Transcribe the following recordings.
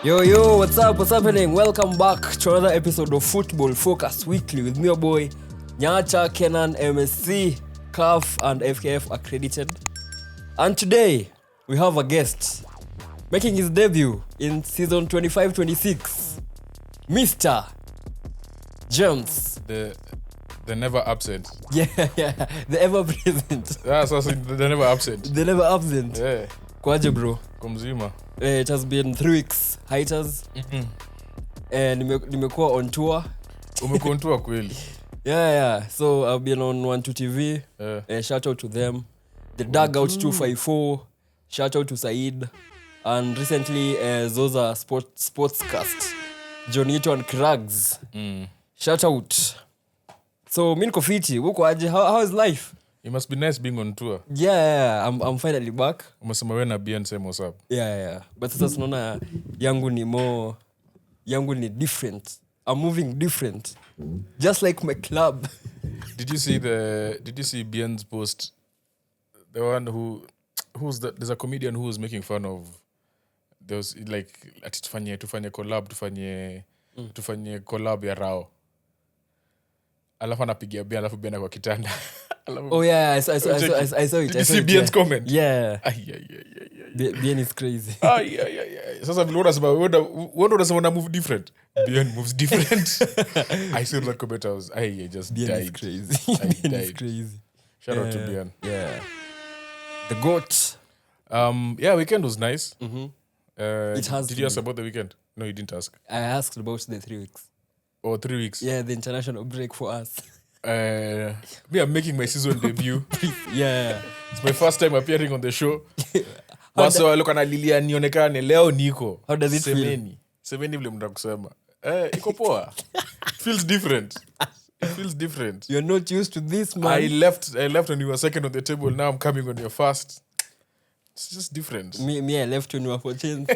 Yo, what's up? What's happening? Welcome back to another episode of Football Focus Weekly with me, your boy, Nyacha, Kenan, MSC, CAF, and FKF accredited. And today, we have a guest making his debut in season 25-26, Mr. James. The never absent. Yeah, the ever-present. Yeah, so the never absent. The never absent. Yeah. Kwaje, bro? Kumzima. It has been 3 weeks, hiatus. Nimekuwa on tour. Umekuwa on tour kweli? Yeah. So I've been on 12 TV. Shout out to them. The Dugout 254. Shout out to Said. And recently, Zoza Sportscast. Jonito and Krags. Shout out. So, mi niko fiti. Uko aje? How is life? It must be nice being on tour. Yeah, I'm finally back. Umesema wewe na Bian same what's up. Yeah. But sasa tunaona yangu ni different. I'm moving different. Just like my club. Did you see Bian's post? The one there's a comedian who was making fun of those like ati tufanye collab ya Rao. Alafu anapigia Bian alafu Bian kwa kitanda. Oh yeah, I saw it. Did you see Bian's comment? Yeah. Bian is crazy. Sasa vile unasema na move different. Bian moves different. I saw that comment. I just Bian died. is crazy. Bian is crazy. Shout out to Bian. Yeah. The GOAT. Weekend was nice. Did you ask been. about the weekend? No, you didn't ask. I asked about the 3 weeks. 3 weeks. Yeah, the international break for us. Me, I'm making my season debut. Yeah. It's my first time appearing on the show. Wasa waloka na lilia nionekane leo niko. How does it feel? Semeni vile mnataka kusema. Iko poa. Feels different. It feels different. You're not used to this, man. I left when you were second on the table. Now I'm coming on your first. It's just different. Me, I left when you were 14th.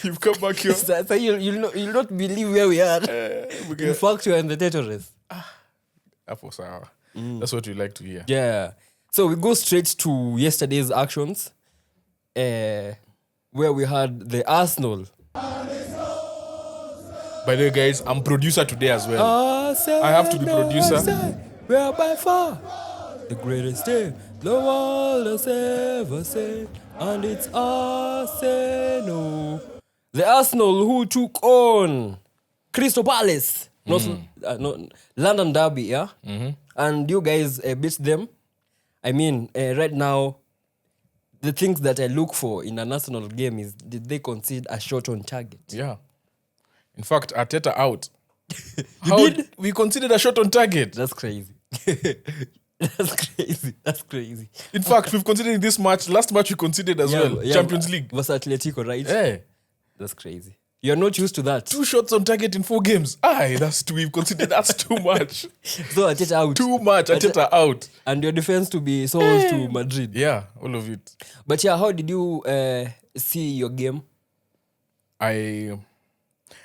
You've come back here. So you'll not believe where we are. In fact, you're in the territories. That's what you like to hear. Yeah. So we go straight to yesterday's actions, where we had the Arsenal. By the way, guys, I'm producer today as well. I have to be producer. We are by far the greatest team the world has ever seen, and it's Arsenal. The Arsenal who took on Crystal Palace, London Derby, yeah? Mm-hmm. And you guys beat them. I mean, right now, the things that I look for in a national game is, did they concede a shot on target? Yeah. In fact, Arteta out. Did? We considered a shot on target. That's crazy. That's crazy. In fact, we've considered this match. Last match we considered as well. Champions League. Versus Atletico, right? Yeah. That's crazy. You're not used to that. 2 shots on target in 4 games. We've considered that's too much. So Arteta out. Too much. Arteta out. And your defense to be sold to Madrid. Yeah, all of it. But yeah, how did you see your game? I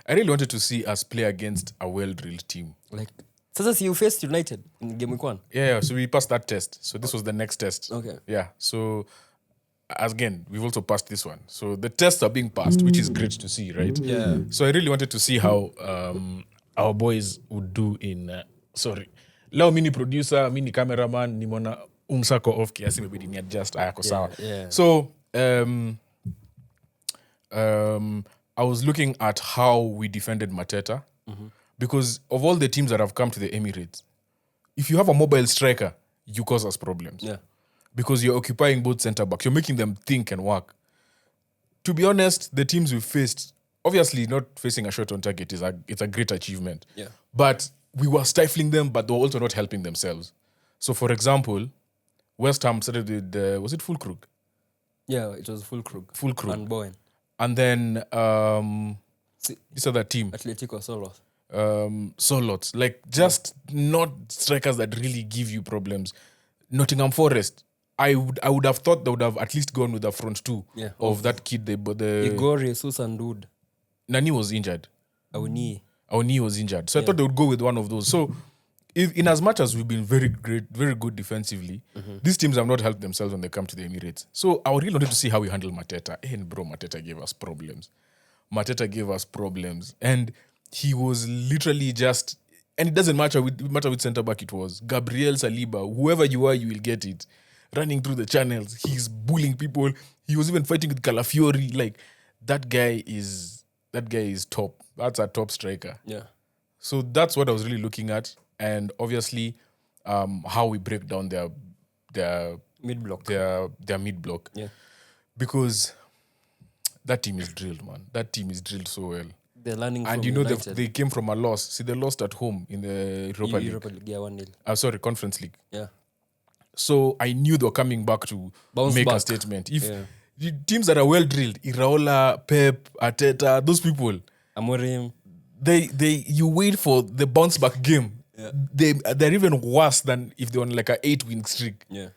really wanted to see us play against a well-drilled team. Like, so you faced United in game week 1? Yeah, so we passed that test. So this was the next test. Okay. Yeah, so again, we've also passed this one. So the tests are being passed, which is great to see, right? Yeah. So I really wanted to see how our boys would do in... Leo mini producer, mini cameraman, nimona umsako off kiasi maybe ni adjust ayako sawa. Yeah. So I was looking at how we defended Mateta, because of all the teams that have come to the Emirates, if you have a mobile striker, you cause us problems. Yeah. Because you're occupying both centre backs. You're making them think and work. To be honest, the teams we've faced, obviously not facing a shot on target it's a great achievement. Yeah. But we were stifling them, but they were also not helping themselves. So, for example, West Ham started with, was it Fulkrug? Yeah, it was Fulkrug. And Bowen. And then this other team. Atletico Solos. Solots. Like, just not strikers that really give you problems. Nottingham Forest. I would have thought they would have at least gone with the front 2 of that kid. Igor Jesus and Wood. Nani was injured. Auni was injured. So I thought they would go with one of those. So in as much as we've been very good defensively, these teams have not helped themselves when they come to the Emirates. So I really wanted to see how we handle Mateta. And bro, Mateta gave us problems. Mateta gave us problems. And he was literally just... And it doesn't matter which centre-back it was. Gabriel Saliba, whoever you are, you will get it. Running through the channels. He's bullying people. He was even fighting with Calafiori. Like, that guy is top. That's a top striker. Yeah. So that's what I was really looking at. And obviously, how we break down their mid-block. Their mid-block. Yeah. Because that team is drilled, man. That team is drilled so well. They're learning and from United. they came from a loss. See, they lost at home in the Europa League. Yeah, 1-0. Sorry, Conference League. Yeah. So I knew they were coming back to make a statement. If the teams that are well drilled, Iraola, Pep, Arteta, those people, Amorim, you wait for the bounce back game. Yeah. They're even worse than if they're on like a 8-win streak. Yeah.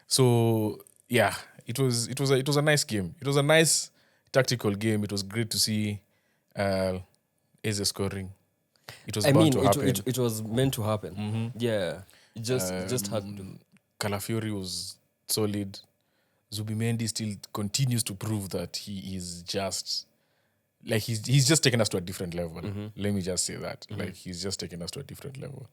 So yeah, it was a nice game. It was a nice tactical game. It was great to see Eze scoring. It was bound to happen. It was meant to happen. Mm-hmm. Yeah. It just had to. Calafiori was solid. Zubimendi still continues to prove that he is just like he's just taken us to a different level. Mm-hmm. Let me just say that. Mm-hmm. Like he's just taken us to a different level.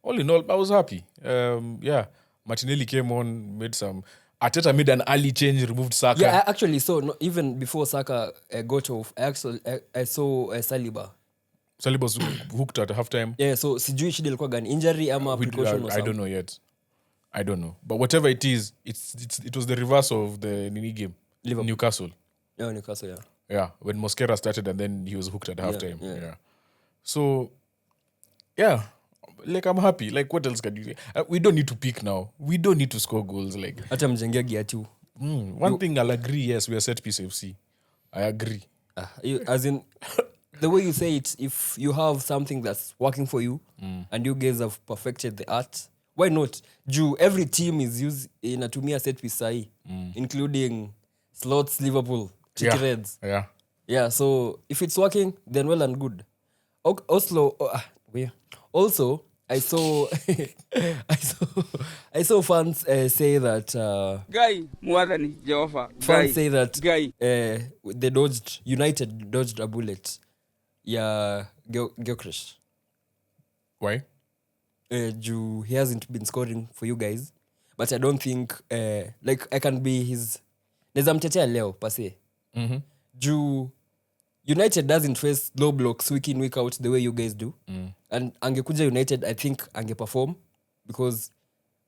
All in all, I was happy. Martinelli came on, made some. Arteta made an early change, removed Saka. Yeah, I actually saw even before Saka got off. I saw Saliba. Saliba was hooked at halftime. Yeah, so sijui shida ilikuwa gani, injury ama precaution or something. I don't know yet. I don't know. But whatever it is, it was the reverse of the Nini game. Liverpool. Newcastle. Yeah, Newcastle, yeah. Yeah, when Mosquera started and then he was hooked at halftime. Yeah. So, yeah, like I'm happy. Like what else can you say? We don't need to peak now. We don't need to score goals. Like hata mjengea gia tu. One thing I'll agree, yes, we are set piece FC. I agree. As in, the way you say it, if you have something that's working for you and you guys have perfected the art, why not? Every team is inatumia set piece sahi, including Slots, Liverpool, Chicky Reds. Yeah. Yeah, so if it's working, then well and good. Also, I saw fans say that United dodged a bullet. Yeah, Gyökeres. Why? He hasn't been scoring for you guys, but I don't think I can be his. Neza mtetea leo per se. United doesn't face low blocks week in week out the way you guys do, and angekuja United, I think angeperform because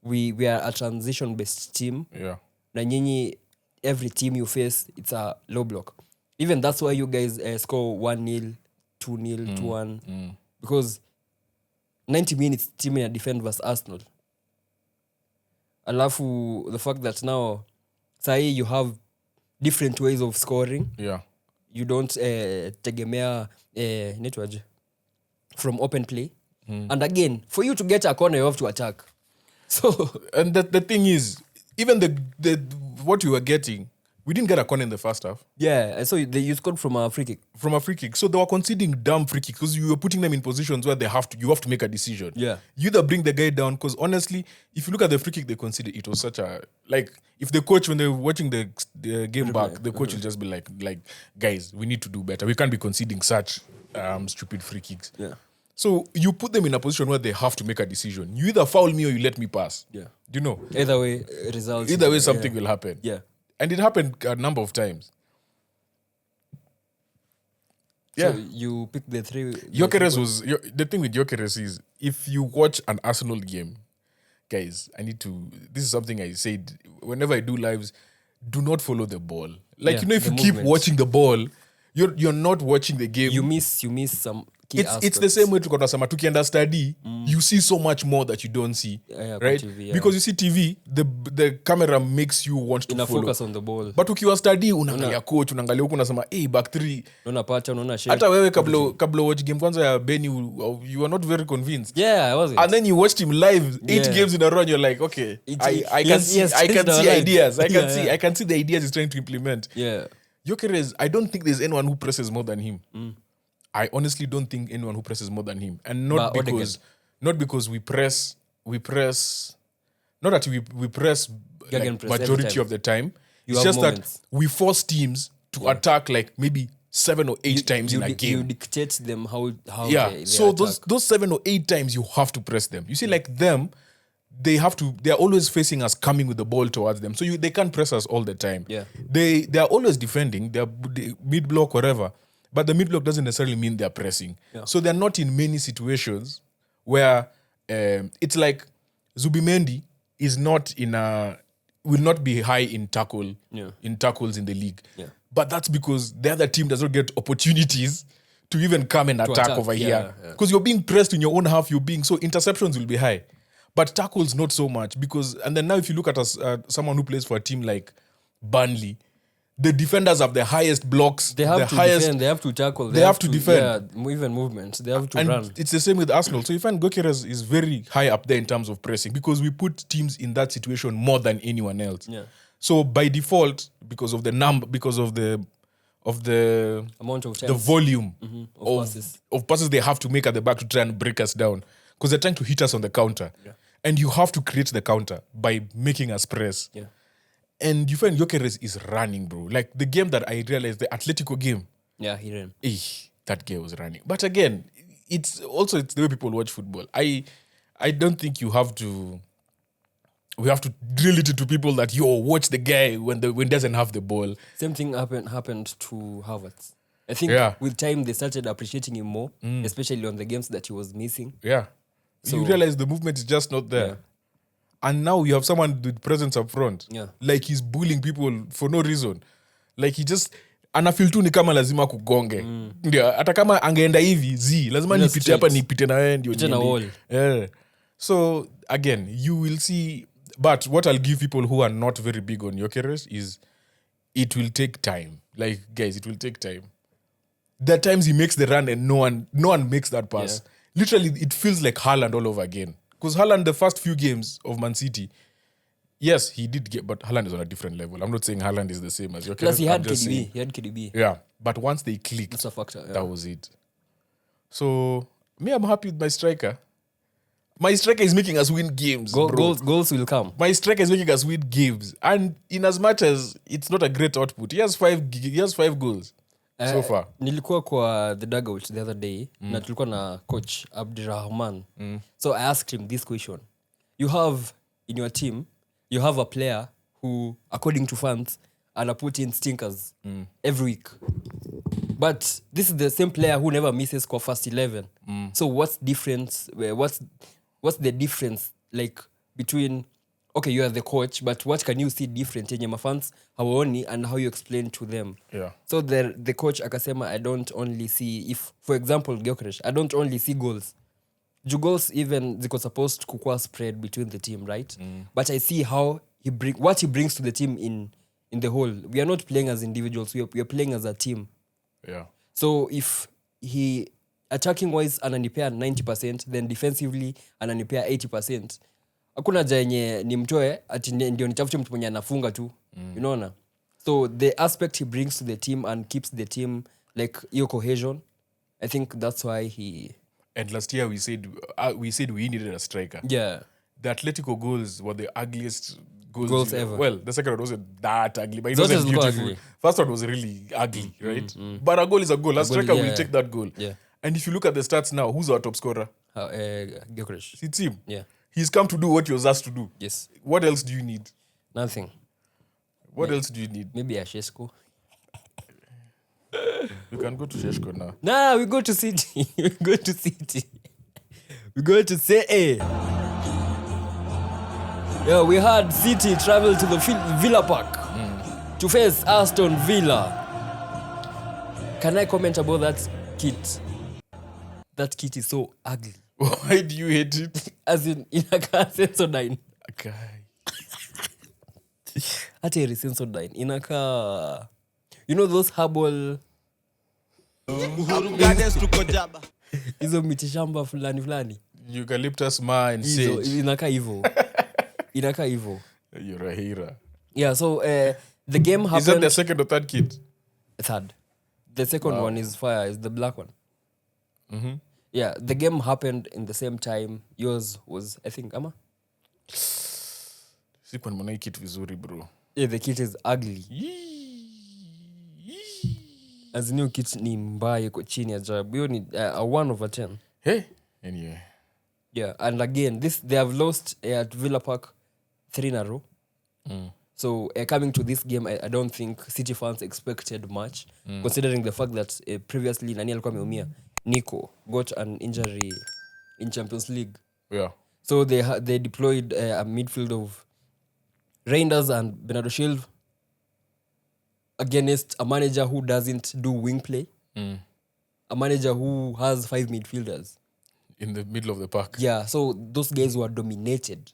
we are a transition based team. Yeah. Na nyinyi, every team you face, it's a low block. Even that's why you guys score 1-0, 2-0, 2-1 because 90 minutes team in a defend versus Arsenal. Alafu the fact that now say you have different ways of scoring. Yeah. You don't tegemea netwaje from open play. And again, for you to get a corner, you have to attack. So and the thing is, even the what you were getting, we didn't get a corner in the first half. Yeah, so you scored from a free kick. From a free kick. So they were conceding dumb free kicks because you were putting them in positions where you have to make a decision. Yeah. You either bring the guy down, because honestly, if you look at the free kick they conceded, it was such a, like, if the coach, when they're watching the game back, the coach will just be like, guys, we need to do better. We can't be conceding such stupid free kicks. Yeah. So you put them in a position where they have to make a decision. You either foul me or you let me pass. Yeah. Do you know? Either way, results. Either way, something will happen. Yeah. And it happened a number of times. Yeah. So you picked the three. Gyökeres was... The thing with Gyökeres is, if you watch an Arsenal game, guys, this is something I said, whenever I do lives, do not follow the ball. Like, if you keep watching the ball, you're not watching the game. You miss some key aspects. It's the same way tukona tukienda study, you see so much more that you don't see, right? TV, because you see TV, the camera makes you want to follow. Focus on the ball. But ukiwa study, unaangalia coach, unaangalia huko unasema, back three. Unaona pacha, unaona shape. Hata wewe kabla watch game kwanza ya Ben, you are not very convinced. Yeah, I wasn't. And then you watched him live 8 games in a row and you're like, okay, I can see ideas. I can see the ideas he's trying to implement. Yeah. Gyökeres, I don't think there's anyone who presses more than him. I honestly don't think anyone who presses more than him. And not because we press, not that we press like majority of the time. It's just moments that we force teams to attack like maybe 7 or 8 times in a game. You dictate them how Yeah. they So attack. those 7 or 8 times you have to press them. You see, like them, they're always facing us, coming with the ball towards them. So they can't press us all the time. Yeah. They are always defending. They're mid block, whatever. But the mid block doesn't necessarily mean they're pressing. Yeah. So they're not in many situations where it's like Zubimendi will not be high in tackles in the league. Yeah. But that's because the other team does not get opportunities to even come and attack over here. Because you're being pressed in your own half, so interceptions will be high. But tackles not so much and then now if you look at someone who plays for a team like Burnley, the defenders have the highest blocks. They have to defend. They have to tackle. They have to defend. Yeah, even movements. They have to and run. It's the same with Arsenal. So you find Gyökeres is very high up there in terms of pressing because we put teams in that situation more than anyone else. Yeah. So by default, because of the Amount of the times. volume Passes. of passes they have to make at the back to try and break us down, because they're trying to hit us on the counter. Yeah. And you have to create the counter by making us press. Yeah. And you find Gyökeres is running, bro. Like the game that I realized, the Atletico game. Yeah, he ran. That guy was running. But again, it's the way people watch football. I don't think we have to drill it into people that watch the guy when doesn't have the ball. Same thing happened to Havertz. I think with time they started appreciating him more, especially on the games that he was missing. Yeah. So you realize the movement is just not there. Yeah. And now you have someone with presence up front. Yeah. Like he's bullying people for no reason. Like he just anafeel tu ni kama lazima kugonge. Ndio hata kama angeenda hivi lazima nipite hapa nipite na wewe ndio. Pite na wall. Yeah. So again, you will see, but what I'll give people who are not very big on Gyökeres is it will take time. Like guys, it will take time. There are times he makes the run and no one makes that pass. Yeah. Literally, it feels like Haaland all over again. Because Haaland, the first few games of Man City, yes, he did get, but Haaland is on a different level. I'm not saying Haaland is the same as Gyökeres. Plus, he had KDB. Yeah, but once they clicked, that's a factor. Yeah. That was it. So, I'm happy with my striker. My striker is making us win games. Goals will come. My striker is making us win games. And in as much as it's not a great output, he has five goals. So far. Nilikuwa kwa the dugout the other day na tulikuwa na coach Abdirahman. So I asked him this question. You have in your team, you have a player who, according to fans, are put in stinkers every week. But this is the same player who never misses for first 11. So what's the difference like between, okay, you are the coach, but what can you see different yenye mafans hawaoni and how you explain to them? Yeah. So the coach akasema, I don't only see, if for example Gyökeres, I don't only see goals. Goals even ziko supposed kukua spread between the team, right? But I see how what he brings to the team in the whole. We are not playing as individuals, we are playing as a team. Yeah. So if he attacking wise ananipea 90%, then defensively ananipea 80%. Hakuna jenye nimtoe ati ndio nitafute mtu mwenye anafunga tu. Unaona? So the aspect he brings to the team and keeps the team like your cohesion, I think that's why he. And last year we said we needed a striker. Yeah. The Atletico goals were the ugliest goals ever. Well, the second one wasn't that ugly, but it wasn't beautiful. Ugly. First one was really ugly, right? But a goal is a goal. A striker will take that goal. Yeah. And if you look at the stats now, who's our top scorer? Gyökeres. It's him. Yeah. He's come to do what he was asked to do. Yes. What else do you need? Nothing. What else do you need? Maybe a Sheshko. You can go to Sheshko now. Nah, we go to City. We go to City. Yeah, we had City travel to the Villa Park to face Aston Villa. Can I comment about that kit? That kit is so ugly. Why do you hate it? As in inakaa Sensodyne. Okay. Hata eri Sensodyne. Inakaa, you know those herbal hizo mitishamba fulani. Eucalyptus ma and sage. Inakaa hivyo. You're a hero. Yeah, so the game happened. Is that the second or third kit? Third. The second one is fire, is the black one. Yeah, the game happened in the same time. Yours was, I think, Ama? Sikuwa nimeona kit vizuri, bro. Yeah, the kit is ugly. as new kit ni mbaya iko chini ajabu. Hiyo ni a 1/10. Hey, anyway. Yeah, and again, they have lost at Villa Park 3 in a row. So coming to this game, I don't think City fans expected much, considering the fact that previously Nani alikuwa ameumia. Nico got an injury in Champions League. Yeah. So they deployed a midfield of Reinders and Bernardo Silva against a manager who doesn't do wing play. A manager who has 5 midfielders in the middle of the park. Yeah, so those guys were dominated.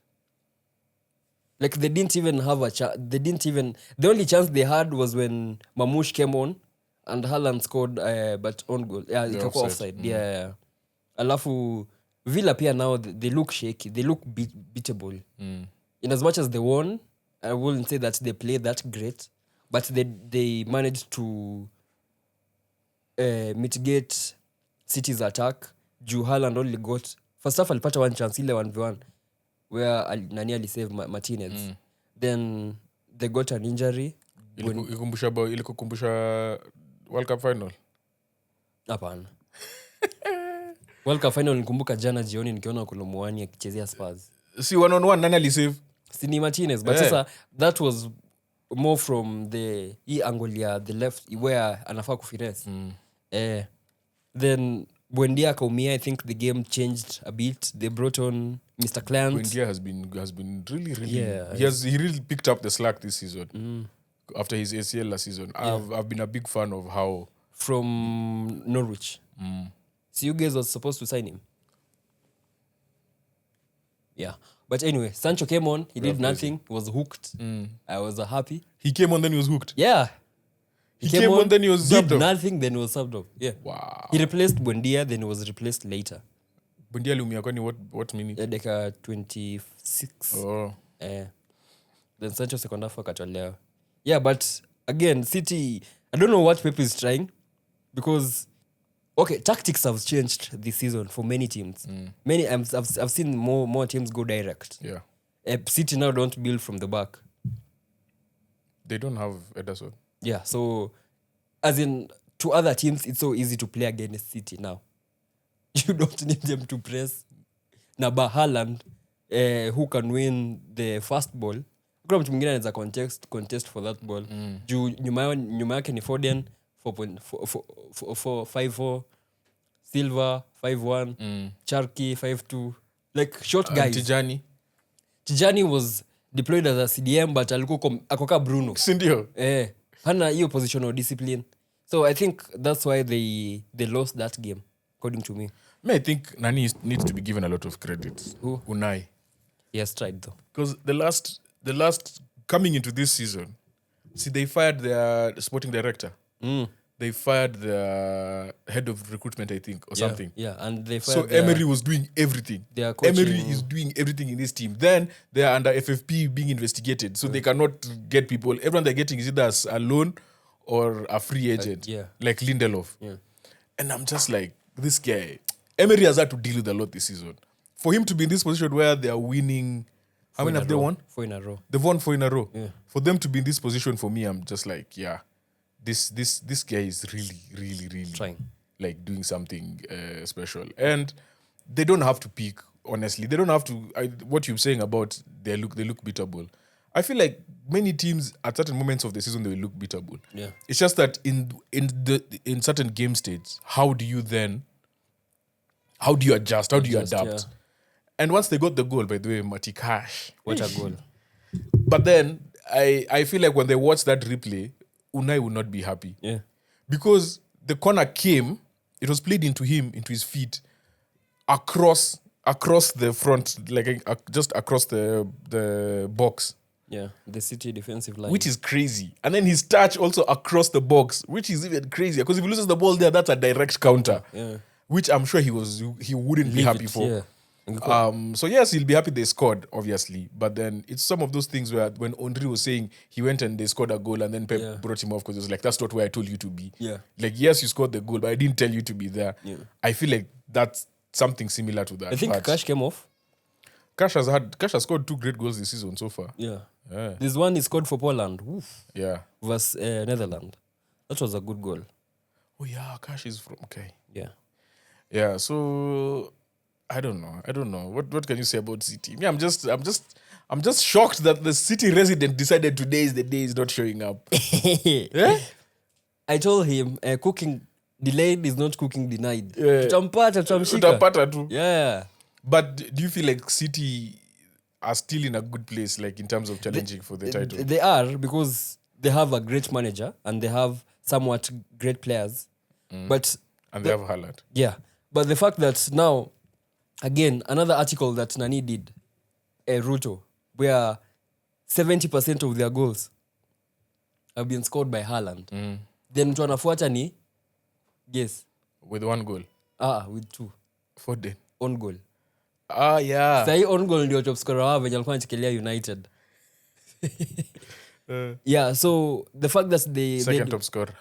Like they didn't even have a chance. The only chance they had was when Mamouche came on and Haaland scored, but on goal. Yeah, it was offside. Yeah. Alafu Villa pia now they look shaky. They look beatable. In as much as they won, I wouldn't say that they played that great, but they managed to mitigate City's attack. Haaland only got first half alipata one chance ile 1v1 where Nani alisave Martinez. Then they got an injury. Ilikukumbusha World Cup final? Hapana. World Cup final nikumbuka jana jioni nikiona Kolomuani akichezea Spurs. Si 1-on-1 nani alisave? Si ni Martinez, but sasa that was more from the angle ya the left where anafaa kufinesse. Then Buendia akaumia. I think the game changed a bit. They brought on Mr. Clint. Buendia has been really he really picked up the slack this season. After his ACL last season. I've been a big fan of how from Norwich. So you guys were supposed to sign him. Yeah. But anyway, Sancho came on, he did nothing, he was hooked. I was happy. He came on, then he was hooked? Yeah. He came on, then he was subbed off. Did nothing, then he was subbed off. Yeah. Wow. He replaced Buendia, then he was replaced later. Buendia aliumia kwani what minute? Dakika 26. Oh. Then Sancho second half akatolewa. Yeah, but again, City, I don't know what Pep is trying, because tactics have changed this season for many teams. I've seen more teams go direct. Yeah. City now don't build from the back. They don't have Ederson. Yeah, so as in to other teams, it's so easy to play against City now. You don't need them to press. Na Haaland, who can win the first ball. Kuna mtu mwingine anaweza contest for that ball. Juu nyuma yake ni Foden 4.54, Silva 5-1, Charky 5-2. Like short guys. Tijani was deployed as a CDM, but alikuwa akoka Bruno. Sindio? Hana hiyo positional discipline. So I think that's why they lost that game, according to me. I think Nani needs to be given a lot of credit. Who? Unai. He has tried though. Because the last coming into this season, they fired their sporting director. They fired the head of recruitment, I think, or something. Yeah, and they fired. So Emery was doing everything. Emery is doing everything in this team. Then they are under FFP being investigated, so they cannot get people. Everyone they're getting is either a loan or a free agent, like Lindelof. Yeah. And I'm just like, this guy, Emery has had to deal with a lot this season. For him to be in this position where they are winning, how many have they won? 4 in a row. They've won 4 in a row. Yeah. For them to be in this position, for me, I'm just like, this guy is really trying, like doing something special. And they don't have to peak, honestly. They don't have to. What you're saying about they look beatable. I feel like many teams at certain moments of the season they will look beatable. Yeah. It's just that in certain game states, how do you adjust? How do you adapt? Yeah. And once they got the goal, by the way, Matikash. What a goal. But then I feel like when they watch that replay, Unai would not be happy. Yeah. Because the corner came, it was played into his feet, across the front, like just across the box. Yeah, the City defensive line. Which is crazy. And then his touch also across the box, which is even crazier. Because if he loses the ball there, that's a direct counter. Yeah. Which I'm sure he wouldn't be happy for. Yeah. So yes, he'll be happy they scored, obviously. But then it's some of those things where when Henry was saying he went and they scored a goal and then Pep brought him off because it was like, that's not where I told you to be. Yeah. Like, yes, you scored the goal, but I didn't tell you to be there. Yeah. I feel like that's something similar to that. I think Cash came off. Cash has scored 2 great goals this season so far. Yeah. This one is scored for Poland. Oof. Yeah. Versus Netherlands. That was a good goal. Oh yeah, Cash is from Yeah. Yeah, so I don't know. What can you say about City? Me, I'm just shocked that the City resident decided today is the day he's not showing up. Yeah? I told him cooking delayed is not cooking denied. Yeah. Tutampata, tutamshika. Utapata tu. Yeah. But do you feel like City are still in a good place, like in terms of challenging for the title? They are, because they have a great manager and they have somewhat great players. But And they have Haaland. yeah, but the fact that now, again, another article that Nani did, Ruto, where 70% of their goals have been scored by Haaland. Then mtu anafuata ni, yes, With 1 goal. with 2. Foden. On goal. Yeah. Sahi on goal ndio top scorer wao venye alikuwa anachekelea United. Yeah, so the fact that Second top scorer.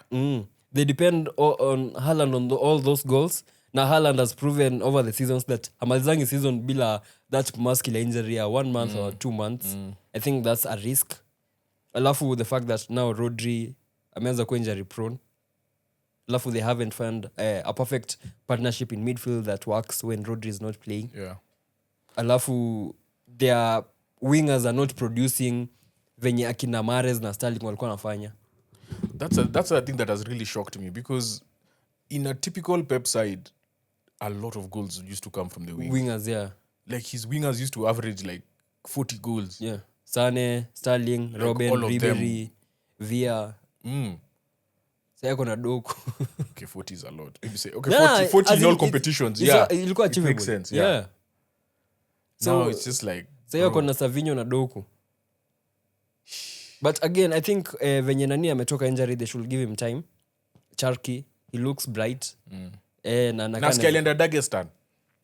They depend on Haaland on all those goals. Now Haaland has proven over the seasons that amalizangi season bila that muscular injury 1 month or 2 months. I think that's a risk. Alafu the fact that now Rodri ameanza kuwa injury prone. Alafu they haven't found a perfect partnership in midfield that works when Rodri is not playing. Yeah. Alafu their wingers are not producing venye akina Mahrez na Sterling walikuwa wanafanya. That's a thing that has really shocked me, because in a typical Pep side, a lot of goals used to come from the wing. Wingers, yeah. Like his wingers used to average like 40 goals. Yeah. Sane, Sterling, Like Robben, all of Ribery, Villa. Saya kona doku. Okay, 40 is a lot. Maybe say, okay, Nah, 40 as in in all competitions. ilikuwa It achievable. makes sense. Yeah. So Now it's just like, saya kona Savinho na doku. But again, I think venye nani ametoka injury, they should give him time. Charky, he looks bright. Na Nasikia alienda Dagestan.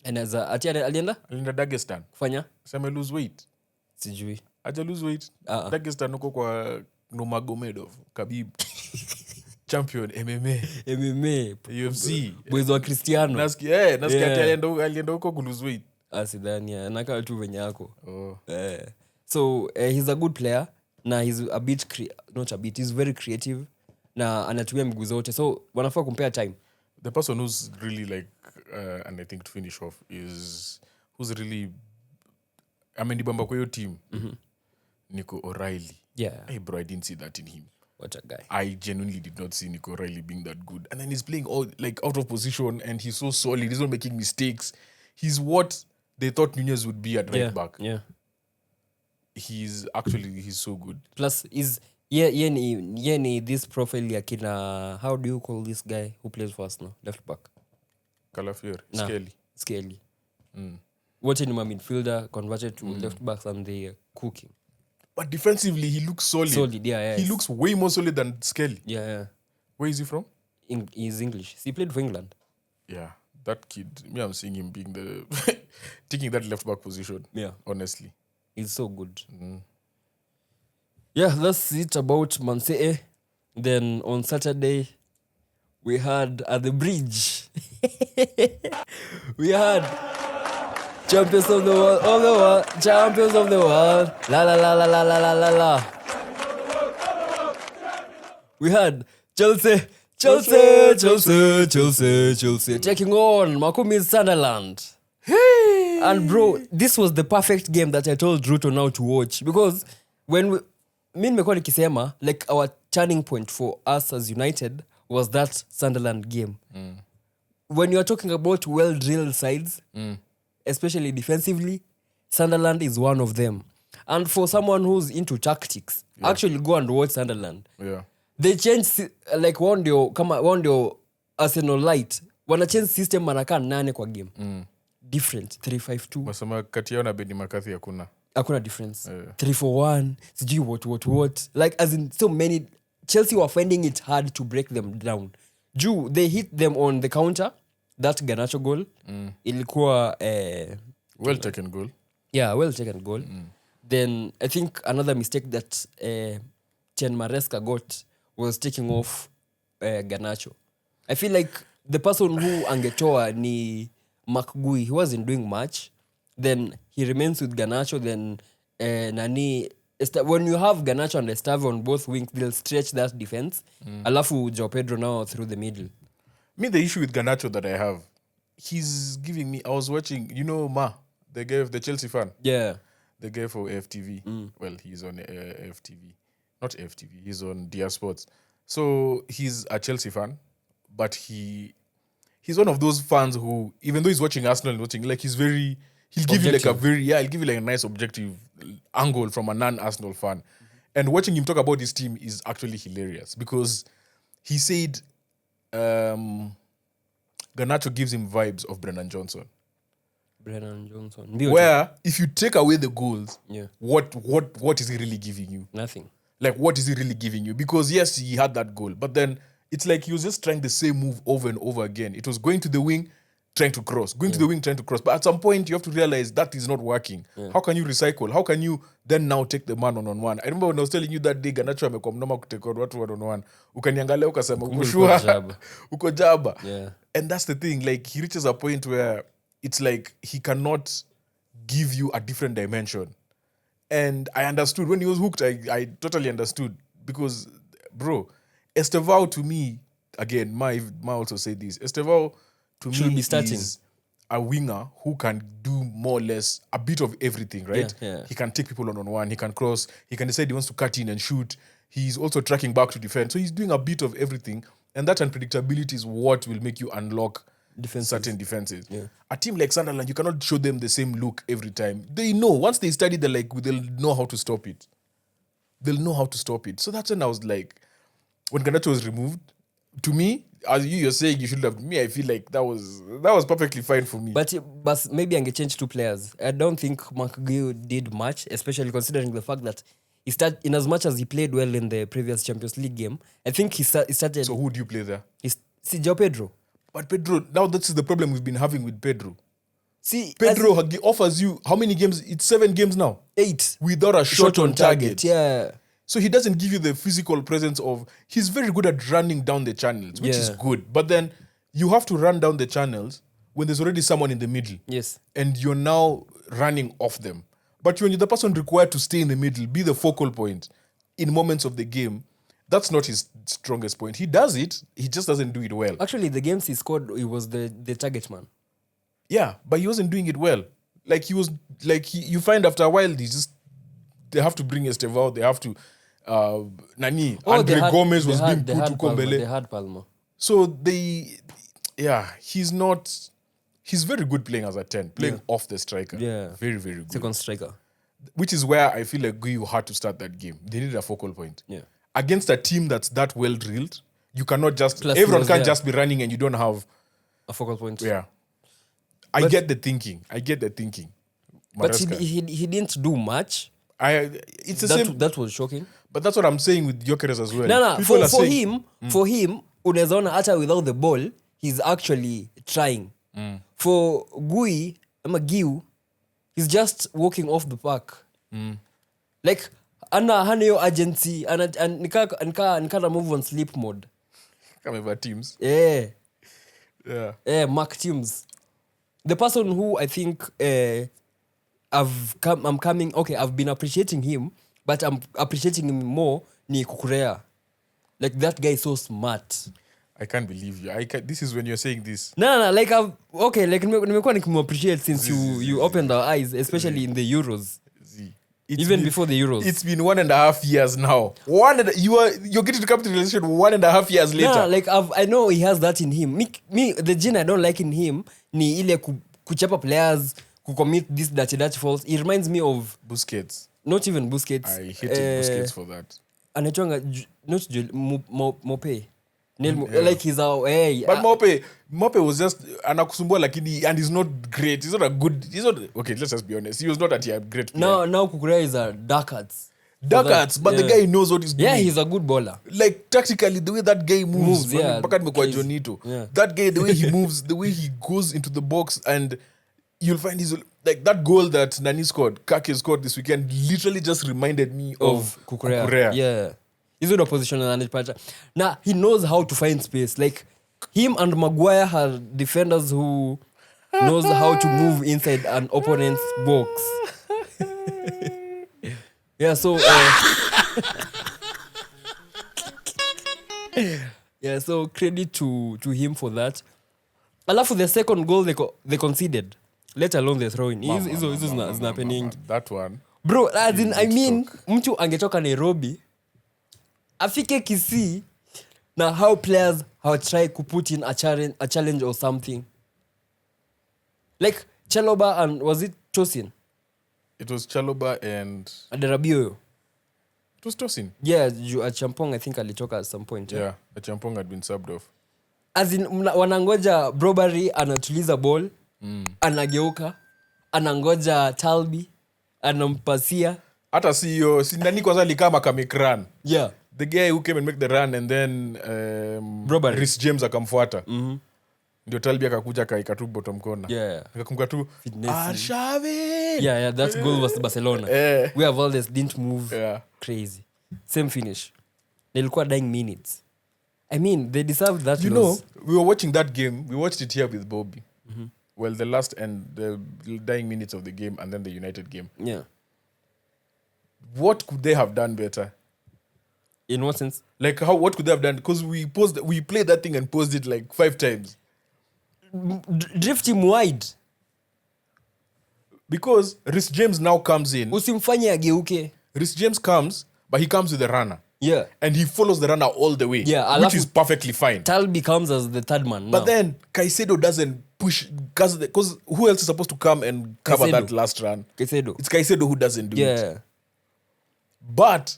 Anaweza ati alienda Alienda Dagestan. kufanya Sema lose weight. sijui. Aja lose weight. Dagestan uko kwa Nurmagomedov, Khabib. Champion MMA, UFC. Boys wa Cristiano. Nasikia alienda huko ku lose weight. Asidhani anakaa tu venye yako. Oh. So he's a good player. Na he's a bit he's very creative na anatumia miguu zote, so wanafaa kumpea time. The person who's really like and I think to finish off is who's really amenibamba kwa hiyo team. Nico O'Reilly. Yeah. Hey bro, I didn't see that in him. What a guy. I genuinely did not see Nico O'Reilly being that good. And then he's playing all like out of position and he's so solid. He's not making mistakes. He's what they thought Nunez would be at right back. Yeah. He's so good. Plus yeni this profile ya kina, how do you call this guy who plays for us now, left back? Calafiori, Skelly. Watching him a midfielder converted to left backs and they're cooking. But defensively, he looks solid. Yeah. He looks way more solid than Skelly. Yeah. Where is he from? He's English. He played for England. Yeah, that kid. Me, I'm seeing him being taking that left back position. Yeah. Honestly. He's so good. Yeah, that's it about Man City. Then on Saturday, we had at the bridge. We had champions of the world, champions of the world. La la la la la la la la la. We had Chelsea taking on Makumi's Sunderland. Hey. And bro, this was the perfect game that I told Ruto now to watch, because when mi nimekuwa nikisema like our turning point for us as United was that Sunderland game. When you are talking about well-drilled sides, especially defensively, Sunderland is one of them. And for someone who's into tactics, actually go and watch Sunderland. Yeah. They changed like one ndio Arsenal light. Wana change system manakaa 8 kwa game. Different 3-5-2. Masema kati yao na Benny McCarthy hakuna difference. 3-4-1, sijui what. Like as in so many, Chelsea were finding it hard to break them down. They hit them on the counter. That Garnacho goal. Ilikuwa well taken goal. Yeah, well taken goal. Then I think another mistake that Chen Maresca got was taking off Garnacho. I feel like the person who angetoa ni McGui. He wasn't doing much. Then he remains with Garnacho. Then when you have Garnacho and Esteve on both wings, they'll stretch that defense. Alafu Joao Pedro now through the middle. Me, the issue with Garnacho that I have, he's giving me. I was watching, the guy, the Chelsea fan, Yeah. the guy for FTV. Well, he's on FTV, not FTV. He's on DR Sports. So he's a Chelsea fan, but he's one of those fans who, even though he's watching Arsenal and watching, like he'll give you like he'll give you like a nice objective angle from a non-Arsenal fan. And watching him talk about his team is actually hilarious because he said Garnacho gives him vibes of Brennan Johnson. Where if you take away the goals, what is he really giving you? Nothing. Like, what is he really giving you? Because yes, he had that goal, but then it's like he was just trying the same move over and over again. It was going to the wing, trying to cross, going to the wing, trying to cross. But at some point, you have to realize that is not working. How can you recycle? How can you then now take the man one? I remember when I was telling you that day, Garnacho amekom noma kuteka watu one. Ukaniangalia ukasema uko sure, uko jaba. Yeah. And that's the thing. Like, he reaches a point where it's like he cannot give you a different dimension. And I understood. When he was hooked, I totally understood. Because, bro, Estevao to me, again, Ma also said this, Estevao to Should me be starting. is a winger who can do more or less a bit of everything, right? Yeah. He can take people on one, he can cross, he can decide he wants to cut in and shoot. He's also tracking back to defend. So he's doing a bit of everything. And that unpredictability is what will make you unlock certain defenses. Yeah. A team like Sunderland, you cannot show them the same look every time. They know. Once they study they'll know how to stop it. They'll know how to stop it. So that's when I was like, when Garnacho was removed, to me, as you're saying, you should have. Me, I feel like that was perfectly fine for me. But maybe I can change 2 players. I don't think McGill did much, especially considering the fact that he started, in as much as he played well in the previous Champions League game, I think he started. So who do you play there? João Pedro. But Pedro, now this is the problem we've been having with Pedro. See, Pedro offers you how many games? It's 7 games now. 8 without a shot on target. Yeah. So he doesn't give you the physical presence of. He's very good at running down the channels, which is good. But then you have to run down the channels when there's already someone in the middle. Yes. And you're now running off them. But when you're the person required to stay in the middle, be the focal point in moments of the game, that's not his strongest point. He does it, he just doesn't do it well. Actually, the games he scored, he was the target man. Yeah, but he wasn't doing it well. Like, he was, like, you find after a while, they have to bring Estevao, they have to, Andre Gomez was being put to Kombele. They had Palma. So he's very good playing as a 10, playing off the striker. Yeah. Very, very good. Second striker. Which is where I feel like Guyu had to start that game. They needed a focal point. Yeah. Against a team that's that well drilled, you cannot just, Plus everyone can't just be running and you don't have a focal point. Yeah. I get the thinking. But he didn't do much. It's the same. That was shocking. But that's what I'm saying with Gyökeres as well. No. For him, unazaona hata without the ball, he's actually trying. For Guy, he's just walking off the park. Like, hana yo agency, and nika move on sleep mode. Come over teams. Yeah. Yeah. Mark teams. The person who I think I've been appreciating him, but I'm appreciating him more ni Kukurea. Like, that guy is so smart. I can't believe you. This is when you're saying this. No, like nimekuwa nikimuappreciate since you opened our eyes, especially in the Euros. Before the Euros. It's been 1.5 years now. You're getting to come to the relation 1.5 years later. No, like I know he has that in him. Me, the gene I don't like in him ni ile kuchapa players, commit this dirty faults. It reminds me of Busquets. Not even Busquets. I hated Busquets for that. Anachonga not Mope. Like he's but Mope was just anakusumbua lakini, and he's not great. He's not okay, let's just be honest. He was not a great player. Now Kukurea is a dark arts, but the guy knows what he's doing. Yeah, he's a good bowler. Like, tactically, the way that guy moves, yeah. Jonito. Yeah. That guy, the way he moves, the way he goes into the box, and you'll find he's like that goal that Nani scored, Kake scored this weekend, literally just reminded me of Kukurea. Yeah. He's in a position and now he knows how to find space. Like, him and Maguire are defenders who knows how to move inside an opponent's box. Yeah, so Yeah, so credit to him for that. Alafu the second goal they conceded, let alone the throw in. Hizo zinapending. That one. Bro, as in, I mean, mtu angetoka Nairobi afike Kisii na how players have tried to put in a challenge or something. Like Chaloba and was it Tosin? It was Chaloba and Aderabio. It was Tosin. Yeah, Champong I think alitoka at some point. Yeah, Champong had been subbed off. As in wanangoja Brobery anatuliza ball, anageuka, anangoja Talbi, anampasia. Hata CEO, si nani kwanza likama kamikran. Yeah. The guy who came and make the run and then Rhys James akamfuata. Ndio Talbi akakuja kaika tu bottom corner. Yeah. Akakumbuka tu Arshavin. Yeah, that goal was Barcelona. Where Valdes didn't move. Yeah. Crazy. Same finish. Nilikuwa dying minutes. I mean, they deserve that. You know, we were watching that game. We watched it here with Bobby. Well, the last and the dying minutes of the game and then the United game. Yeah. What could they have done better? In what sense? Like what could they have done? Because we played that thing and paused it like 5 times. Drift him wide. Because Rhys James now comes in. Usimfanye ageuke. Rhys James comes, but he comes with the runner. Yeah. And he follows the runner all the way. Yeah, which is perfectly fine. Talbi comes as the third man now. But then Caicedo doesn't push because who else is supposed to come and cover Caicedo. that last run? Caicedo. It's Caicedo who doesn't do it. Yeah. But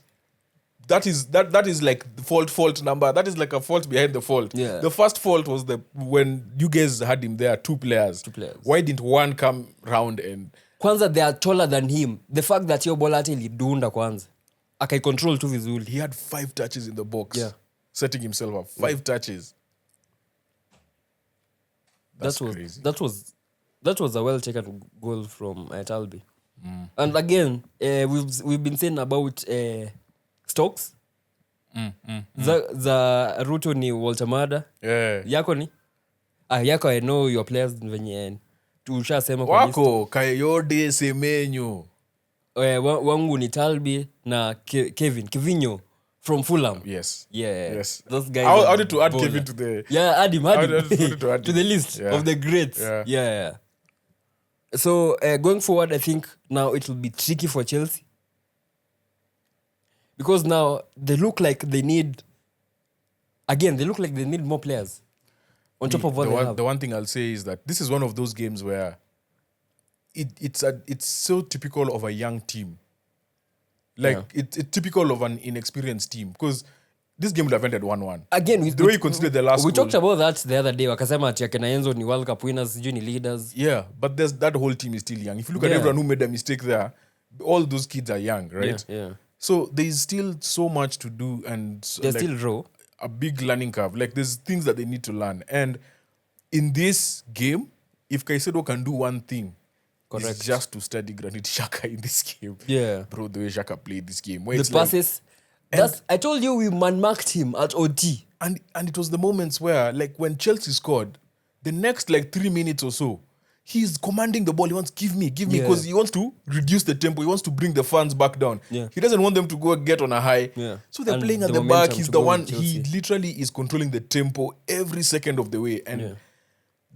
that is like the fault number. That is like a fault behind the fault. Yeah. The first fault was when you guys had him there, two players. Why didn't one come round and Kwanza they are taller than him. The fact that your ball ati lidunda kwanza. Akaicontrol tu vizuri. He had 5 touches in the box. Yeah. Setting himself up. 5 touches. That's crazy. That was a well taken goal from Talbi. And again, we've been saying about Stokes. Za Ruto ni Walter Mada. Yeah. Yako ni? Yako I know your players venye tushasema kwa list. Wako Kayode Semenyo. Wangu ni Talbi na Kevinho from Fulham. Yes. Yeah. Yes. Those guys. How did to add baller. Kevin to the? Yeah, add him to add to the list of the greats. Yeah. So going forward, I think now it will be tricky for Chelsea because now they look like they need. Again, they look like they need more players on top of what they have. The one thing I'll say is that this is one of those games where it's so typical of a young team. Like, it's typical of an inexperienced team. Because this game would have ended 1-1. Again, the way you consider the last we goal. talked about that the other day. Wakasema ati Kenan and Ndegz ni World Cup winners, junior leaders. Yeah, but that whole team is still young. If you look at everyone who made a mistake there, all those kids are young, right? Yeah. So there's still so much to do and they're still raw. A big learning curve. Like, there's things that they need to learn. And in this game, if Caicedo can do one thing, it's just to study Granit Xhaka in this game. Yeah. Bro, the way Xhaka played this game. The passes. I told you we man-marked him at OT. And it was the moments where, like, when Chelsea scored, the next, 3 minutes or so, he's commanding the ball. He wants, give me, because he wants to reduce the tempo. He wants to bring the fans back down. Yeah. He doesn't want them to go get on a high. Yeah. So they're playing at the back. He's the one, he literally is controlling the tempo every second of the way. And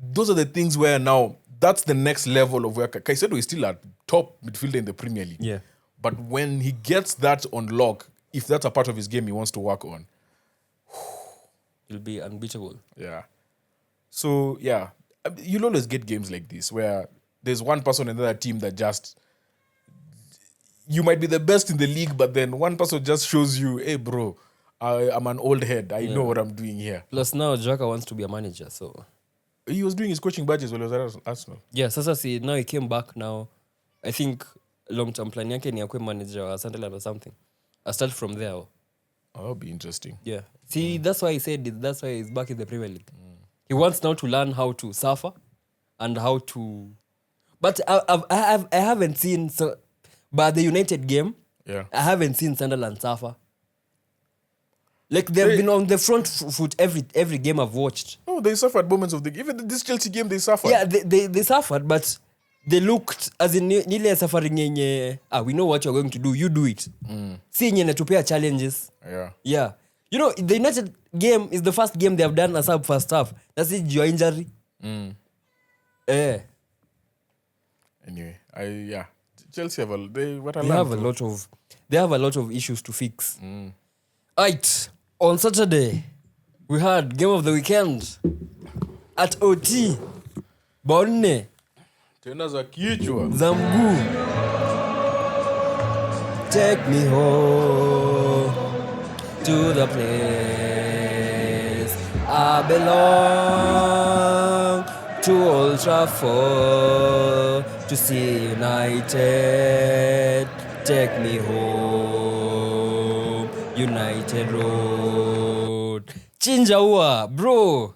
those are the things where now, that's the next level of where Caicedo is still at top midfielder in the Premier League. Yeah. But when he gets that on lock, if that's a part of his game he wants to work on, it'll be unbeatable. Yeah. So, yeah, you'll always get games like this where there's one person in another team that just, you might be the best in the league, but then one person just shows you, hey, bro, I'm an old head. I know what I'm doing here. Plus now, Xhaka wants to be a manager, so... He was doing his coaching badges while he was at Arsenal. Yeah, sasa now he came back now. I think long-term plan yake ni akwe manager wa Sunderland or something. I start from there. Oh, that'll be interesting. Yeah. See, that's why he said it. That's why he's back in the Premier League. He wants now to learn how to suffer and how to... But I haven't seen... But the United game, I haven't seen Sunderland suffer. Like, they've been on the front foot every game I've watched. No, they suffered moments of the game. Even this Chelsea game, they suffered. Yeah, they suffered, but they looked as in nile suffering yenye, we know what you're going to do, you do it. Si yenye natupea challenges. Yeah. Yeah. You know, the United game is the first game they have done a sub first half. That's it, your injury. Anyway, Chelsea have they have a lot of issues to fix. Right, on Saturday, we had game of the weekend at OT. Bonne tena za kichwa za mguu. Take me home to the place I belong, to Old Trafford, to see United. Take me home, United Road. Chinjaua, bro.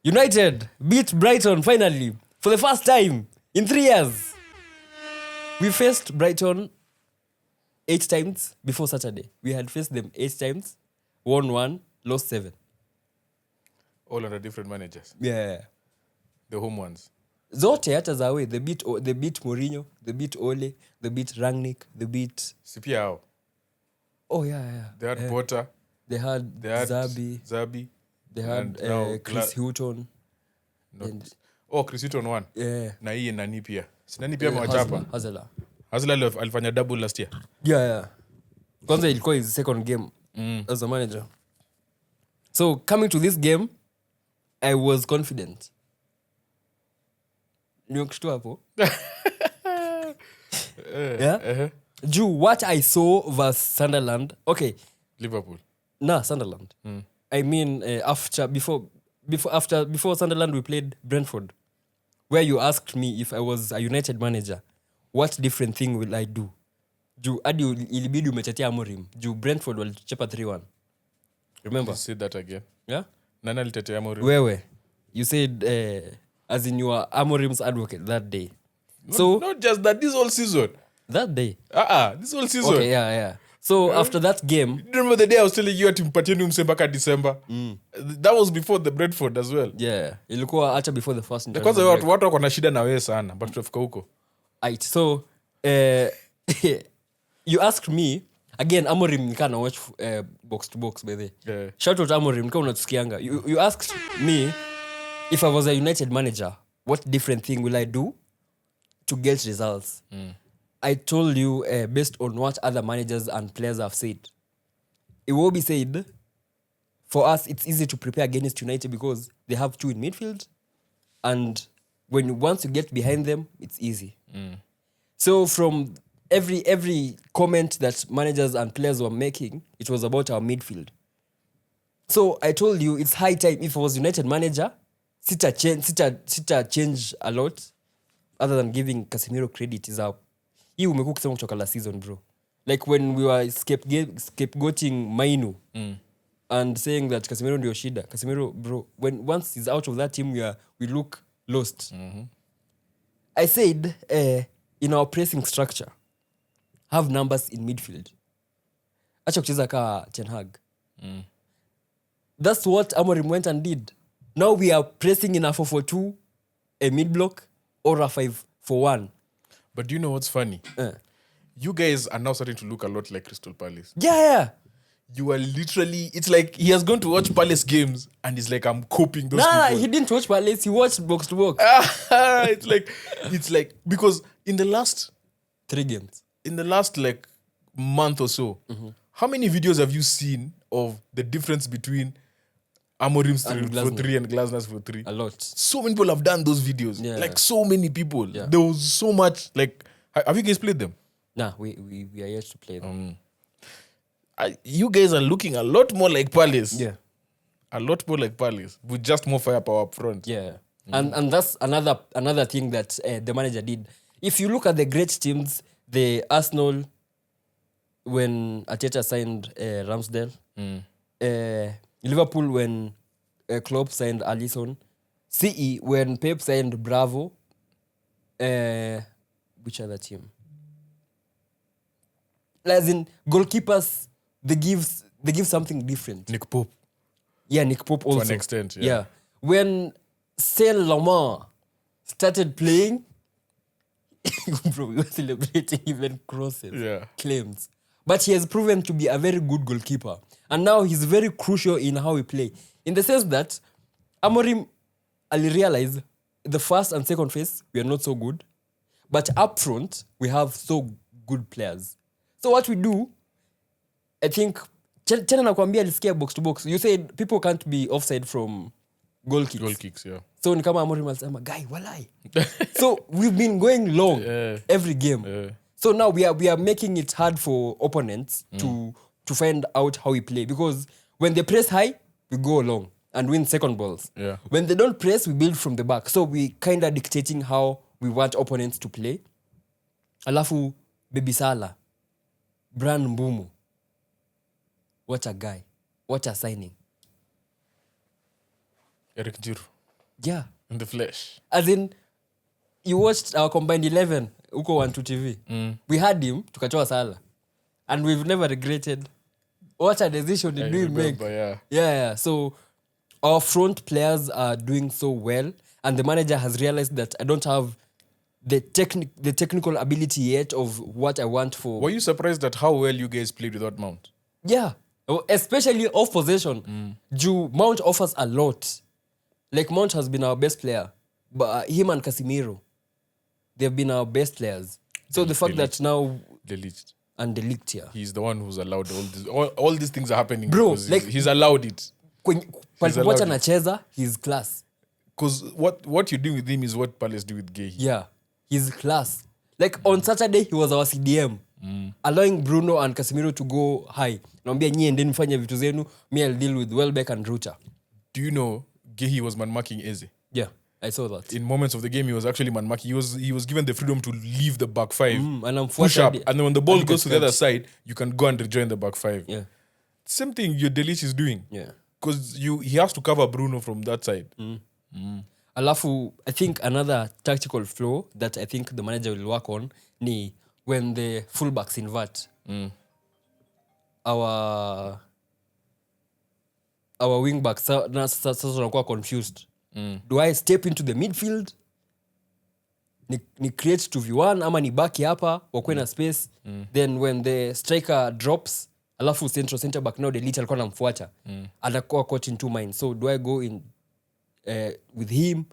United beat Brighton finally for the first time in 3 years. We faced Brighton 8 times before Saturday. We had faced them 8 times, won 1, lost 7. All under different managers. Yeah. The home ones. Zote hata za away. They beat Mourinho, they beat Ole, they beat Rangnick, they beat... Sipiao. Oh, yeah. They had Potter. They had Zabi. They had Chris Hutton. Chris Hutton won. Yeah. Na hii nani pia. Si nani pia mwachapa. Hazela alifanya double last year. Yeah. Kwanza ilikuwa his second game as a manager. So coming to this game, I was confident. Niyokushtua hapo. Yeah. What I saw versus Sunderland. Okay. Liverpool. Sunderland. I mean, before Sunderland, we played Brentford, where you asked me if I was a United manager, what different thing will I do? Adi ilibidi umetetea Amorim. Brentford walichapa 3-1. Remember? You said that again. Yeah? Nani alitetea Amorim? Wewe. You said, as in you were Amorim's advocate that day. Not just that, this whole season. That day? This whole season. Okay, yeah. So after that game... You remember the day I was telling you atimpatieni mpaka December? That was before the Brentford as well. Yeah. Ilikuwa acha before the first... Kwanza watu wako na shida na wewe sana, but tutafika huko. Right. So, you asked me, again, Amorim nika na watch box to box by the way. Yeah. Shout out Amorim, nika unatusikianga. You asked me if I was a United manager, what different thing will I do to get results? I told you based on what other managers and players have said. Iwobi said, for us, it's easy to prepare against United because they have 2 in midfield. And once you get behind them, it's easy. So from every comment that managers and players were making, it was about our midfield. So I told you, it's high time. If I was United manager, sita change a lot, other than giving Casemiro credit is up. Hii umekuwa kusema kutoka last season, bro. Like when we were scapegoating Mainu and saying that Casemiro ndio shida. Casemiro, bro, once he's out of that team, we look lost. I said, in our pressing structure, have numbers in midfield. Acha kucheza ka Ten Hag. That's what Amorim went and did. Now we are pressing in a 4-4-2, a mid-block, or a 5-4-1. But do you know what's funny? You guys are now starting to look a lot like Crystal Palace. Yeah. You are literally... It's like he has gone to watch Palace games and he's like, I'm coping those people. He didn't watch Palace. He watched box to box. It's like... Because in the last... 3 games. In the last like month or so, how many videos have you seen of the difference between Amorim's 4-3 and Glasner's 4-3? A lot. So many people have done those videos. Yeah. Like so many people. Yeah. There was so much... Like, have you guys played them? Nah, we are yet to play them. You guys are looking a lot more like Palace. Yeah. A lot more like Palace. With just more firepower up front. Yeah. And that's another thing that the manager did. If you look at the great teams, the Arsenal, when Arteta signed Ramsdale, Liverpool when Klopp signed Alisson, CE when Pep signed Bravo, which other team? As in goalkeepers, they give something different. Nick Pope. Yeah, Nick Pope also. To an extent, Yeah. When Saint-Lamar started playing, bro, we were celebrating even crosses, claims. But he has proven to be a very good goalkeeper. And now he's very crucial in how we play. In the sense that Amorim, I realize the first and second phase, we are not so good. But up front, we have so good players. So what we do, I think, tena nakwambia alisikia box to box. You said people can't be offside from goal kicks. Goal kicks, yeah. So ni kama Amorim alisema, guy, walai. So we've been going long every game. So now we are making it hard for opponents to find out how we play. Because when they press high, we go long and win second balls. Yeah. When they don't press, we build from the back. So we kind of dictating how we want opponents to play. Alafu, Baby Salah, Bran Mbumu. What a guy. What a signing. Eric Giroud. Yeah. In the flesh. As in, you watched our combined 11, Uko 1-2 TV. We had him, tukatoa Salah. And we've never regretted. What a decision did we make? Yeah. So, our front players are doing so well. And the manager has realized that I don't have the technical ability yet of what I want for... Were you surprised at how well you guys played without Mount? Yeah. Especially off possession. Mount offers a lot. Like, Mount has been our best player. But him and Casemiro, they've been our best players. So the fact that now... Delict, yeah. He's the one who's allowed all this. All these things are happening. Bro, because like... he's allowed it. Watch anacheza, he's class. Because what you do with him is what Palace do with Gay. Yeah. He's class. Like, on Saturday, he was our CDM. Allowing Bruno and Casemiro to go high. Naambia nyie endeni mfanye vitu zenu. Me, I'll deal with Welbeck and Ruta. Do you know Gehi was man-marking Eze? Yeah, I saw that. In moments of the game, he was actually man-marking. He was given the freedom to leave the back five. And push up. And then when the ball goes to the other side, you can go and rejoin the back five. Yeah. Same thing your Delic is doing. Yeah. Because he has to cover Bruno from that side. Alafu, I think another tactical flaw that I think the manager will work on ni when the fullbacks invert. Our wingbacks sasa wanakuwa confused. Do I step into the midfield? Ni create 2v1 ama ni baki hapa wakwe na space. Then when the striker drops, alafu center back now Delete alikuwa anamfuata. Anakuwa caught in two minds. So do I go in with him?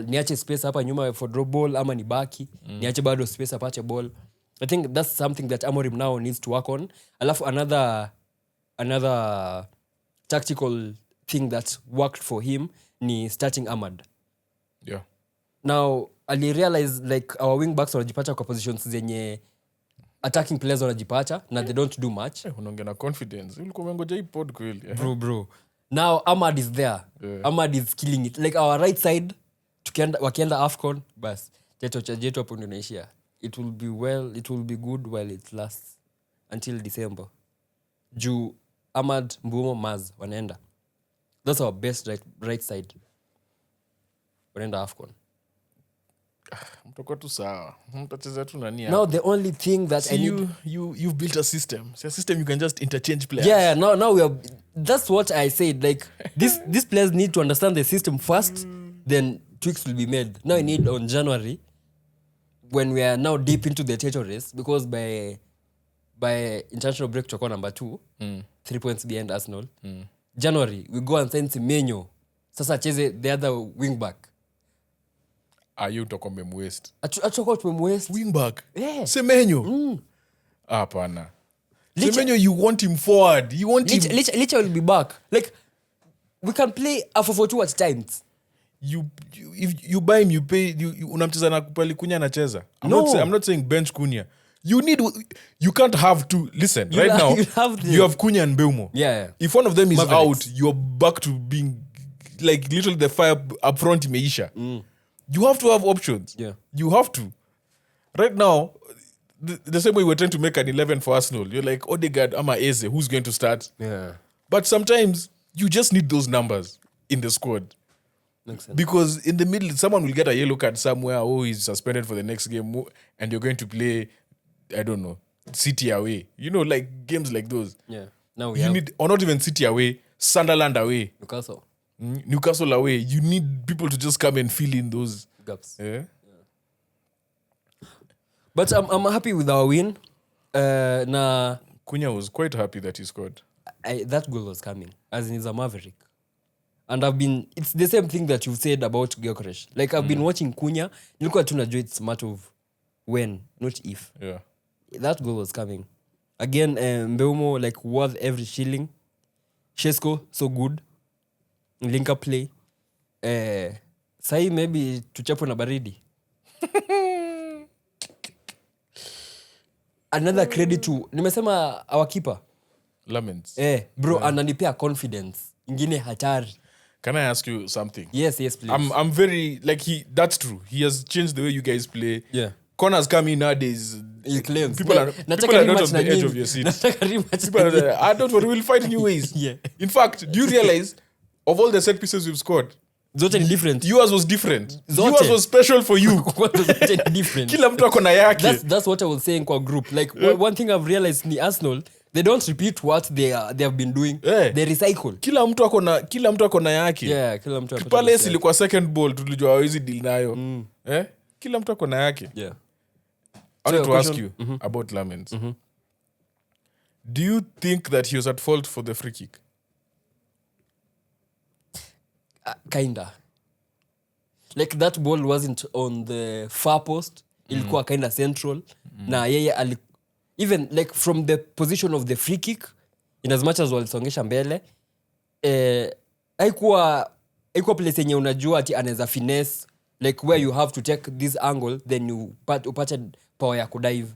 Niache space hapa nyuma for drop ball ama ni baki? Niache bado space apache ball? I think that's something that Amorim now needs to work on. Alafu another tactical thing that worked for him ni starting Ahmad. Yeah. Now, I realize like our wing backs wanajipata kwa positions zenye attacking players wanajipata na they don't do much. Unaongea na confidence. Ulikuwa umengoja hii pod kweli. Bro. Now Ahmad is there. Yeah. Ahmad is killing it. Like our right side wakienda AFCON bas jeto hapo ndio inaishia. It will be good while it lasts until December. Juu Ahmad, Mbumo, Maz wanaenda. That's our best right side. Wanaenda AFCON. Mtakuwa tu sawa. Mtacheza tu nani. Now the only thing that I need... You've built a system. It's a system you can just interchange players. Yeah, now we are... That's what I said. Like, these players need to understand the system first, then tweaks will be made. Now I need on January, when we are now deep into the title race, because by international break tutakuwa number 2, 3 points behind Arsenal. January, we go and sign Semenyo. Sasa cheze the other wing back. You utakuwa mmemwaste. Atakuwa tumemwaste. Wing back? Yeah. Semenyo? Hapana. Semenyo, you want him forward. You want him... Licha will be back. Like, we can play a 4-4-2 at times. If you buy him, you pay... Unamcheza na kupali Kunya anacheza. I'm not saying bench Kunya. You can't have two. Listen, you have Kunya and Mbeumo. Yeah. If one of them is out, you're back to being like literally the fire up front imeisha. You have to have options. Yeah. You have to. Right now, the same way we're trying to make an 11 for Arsenal, you're like, Odegaard, Ama Eze, who's going to start? Yeah. But sometimes you just need those numbers in the squad. Makes sense. Because in the middle, someone will get a yellow card somewhere. He's suspended for the next game, and you're going to play, I don't know, City away. You know, like games like those. Yeah. Now need, or not even City away, Sunderland away, Newcastle away. You need people to just come and fill in those gaps. Yeah. But I'm happy with our win. Na Cunha was quite happy that he scored. That goal was coming, as in he's a maverick. And it's the same thing that you've said about Gyökeres. Like, I've been watching Cunha, nilikuwa tu najua it's a matter of when, not if. Yeah. That goal was coming. Again, Mbeumo, like, worth every shilling. Shesko, so good. Link-up play. Sahi, maybe tuchapo na baridi. Another credit to, nimesema our keeper. Lamens. Bro, ananipea confidence. Ingine hatari. Can I ask you something? Yes, please. I'm very, like, that's true. He has changed the way you guys play. Yeah. Corners come in nowadays. He claims. People are not on the edge of your seat. People are there. I don't worry, we'll find new ways. Yeah. In fact, do you realize, of all the set pieces we've scored, zote ni different. Yours was different. Zote. Yours was special for you. Zote ni different. Kila mtu ako na yake. That's what I was saying kwa group. Like, one thing I've realized ni Arsenal, they don't repeat what they have been doing. Yeah. They recycle. Kila mtu ako na yake. Yeah, kila mtu ako. Pale ilikuwa second ball tulijua hawezi deal nayo. Kila mtu ako na yake. Yeah. I want to ask you about Lamens. Do you think that he was at fault for the free kick? Kinda. Like, that ball wasn't on the far post. Ilikuwa kinda central. Na yeye even like from the position of the free kick, in as much as walisongesha mbele, haikuwa place yenye unajua ati anaweza finesse, like where you have to take this angle then you upate power ya kudive.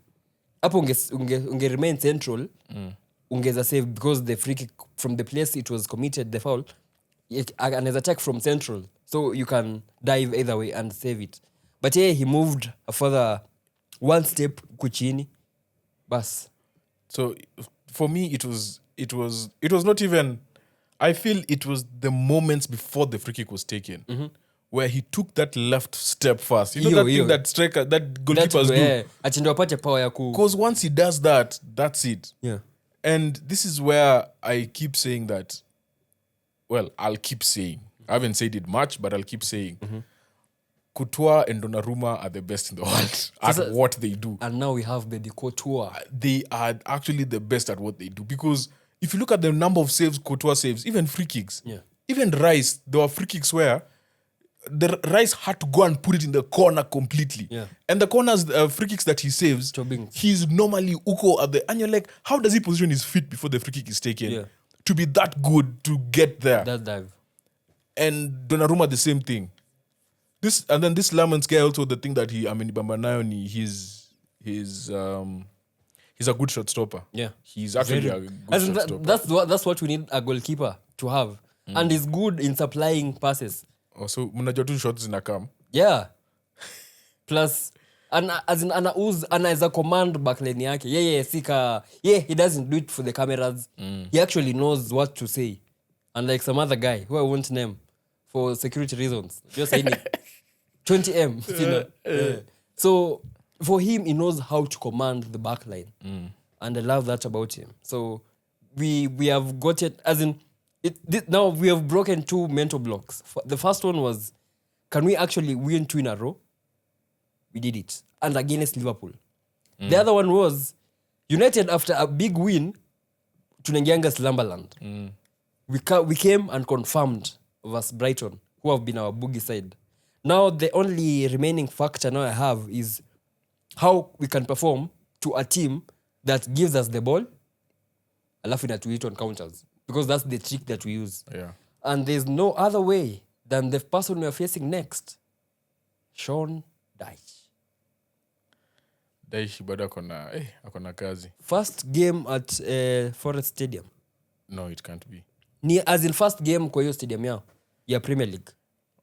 Hapo unge remain central, ungeza save, because the free kick from the place it was committed, the foul, anaweza take from central, so you can dive either way and save it. But he moved a further one step kuchini. Bas. So for me it was not even, I feel it was the moments before the free kick was taken where he took that left step first. You know thing that striker, that goalkeepers do. Atindo apate power ya ku. Because once he does that, that's it. Yeah. And this is where I keep saying that. Well, I'll keep saying. I haven't said it much, but I'll keep saying. Courtois and Donnarumma are the best in the world at what they do. And now we have Baby Courtois. They are actually the best at what they do. Because if you look at the number of saves Courtois saves, even free kicks, even Rice, there were free kicks where the Rice had to go and put it in the corner completely. Yeah. And the corners, free kicks that he saves, he's normally uko at the... And you're like, how does he position his feet before the free kick is taken? To be that good to get there. That dive. And Donnarumma, the same thing. This Lamens guy also, the thing that Bambanayoni, he's a good shot stopper. Yeah. He's actually a good shot stopper. That's what we need a goalkeeper to have. And he's good in supplying passes. Also, mnajua tu shots zinakam. Yeah. Plus, anaweza command backline yake. He doesn't do it for the cameras. He actually knows what to say. Unlike some other guy who I won't name for security reasons. Just saying 20M. So for him, he knows how to command the backline. And I love that about him. So we have got it, as in, now we have broken two mental blocks. The first one was, can we actually win 2 in a row? We did it. And against Liverpool. The other one was, United, after a big win, tunaingianga Slumberland. We came and confirmed versus Brighton, who have been our boogie side. Now the only remaining factor now I have is how we can perform to a team that gives us the ball, alafu inatuit on counters. Because that's the trick that we use. Yeah. And there's no other way than the person we are facing next. Sean Dyche. Dyche bado akona kazi. First game at Forest Stadium. No, it can't be. As in first game kwa hiyo stadium yao. Yeah, Premier League.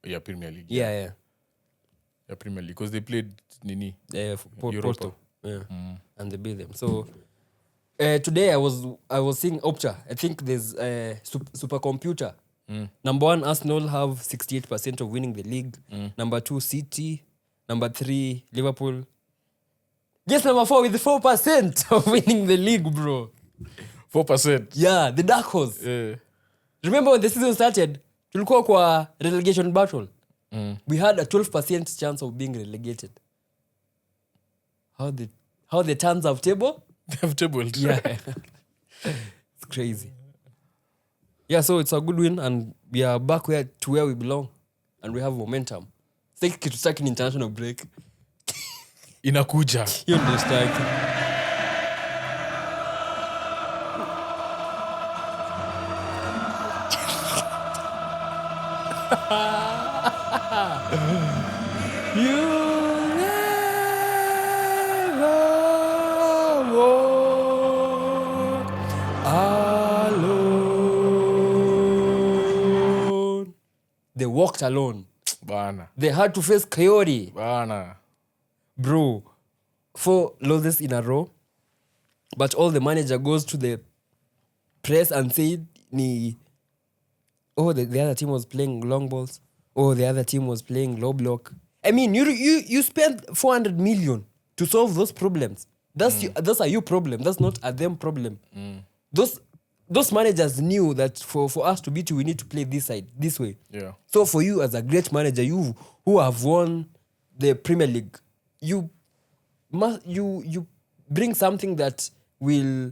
Yeah, Premier League. Yeah. Yeah, Premier League. Because they played Porto. Yeah. And they beat them. So today I was seeing Opta. I think there's a supercomputer. Number 1, Arsenal have 68% of winning the league. Number 2, City. Number 3, Liverpool. Guess number 4 with 4% of winning the league, bro. 4%. Yeah, the dark horse. Yeah. Remember when the season started, tulikuwa kwa relegation battle. We had a 12% chance of being relegated. How the turns have table? They have tabled. Yeah. It's crazy. Yeah, so it's a good win and we are back to where we belong and we have momentum. Sitaki kitu staki ni international break. Inakuja. Hiyo ndio staki. You never walk alone. They walked alone. Bana. They had to face Coyote. Bana. Bro, 4 losses in a row. But all the manager goes to the press and said, the other team was playing long balls. Oh, the other team was playing low block. I mean, you spent 400 million to solve those problems. Those are your problem. That's not a them problem. Those managers knew that for us to beat you, we need to play this side, this way. Yeah. So for you as a great manager, you who have won the Premier League, you bring something that will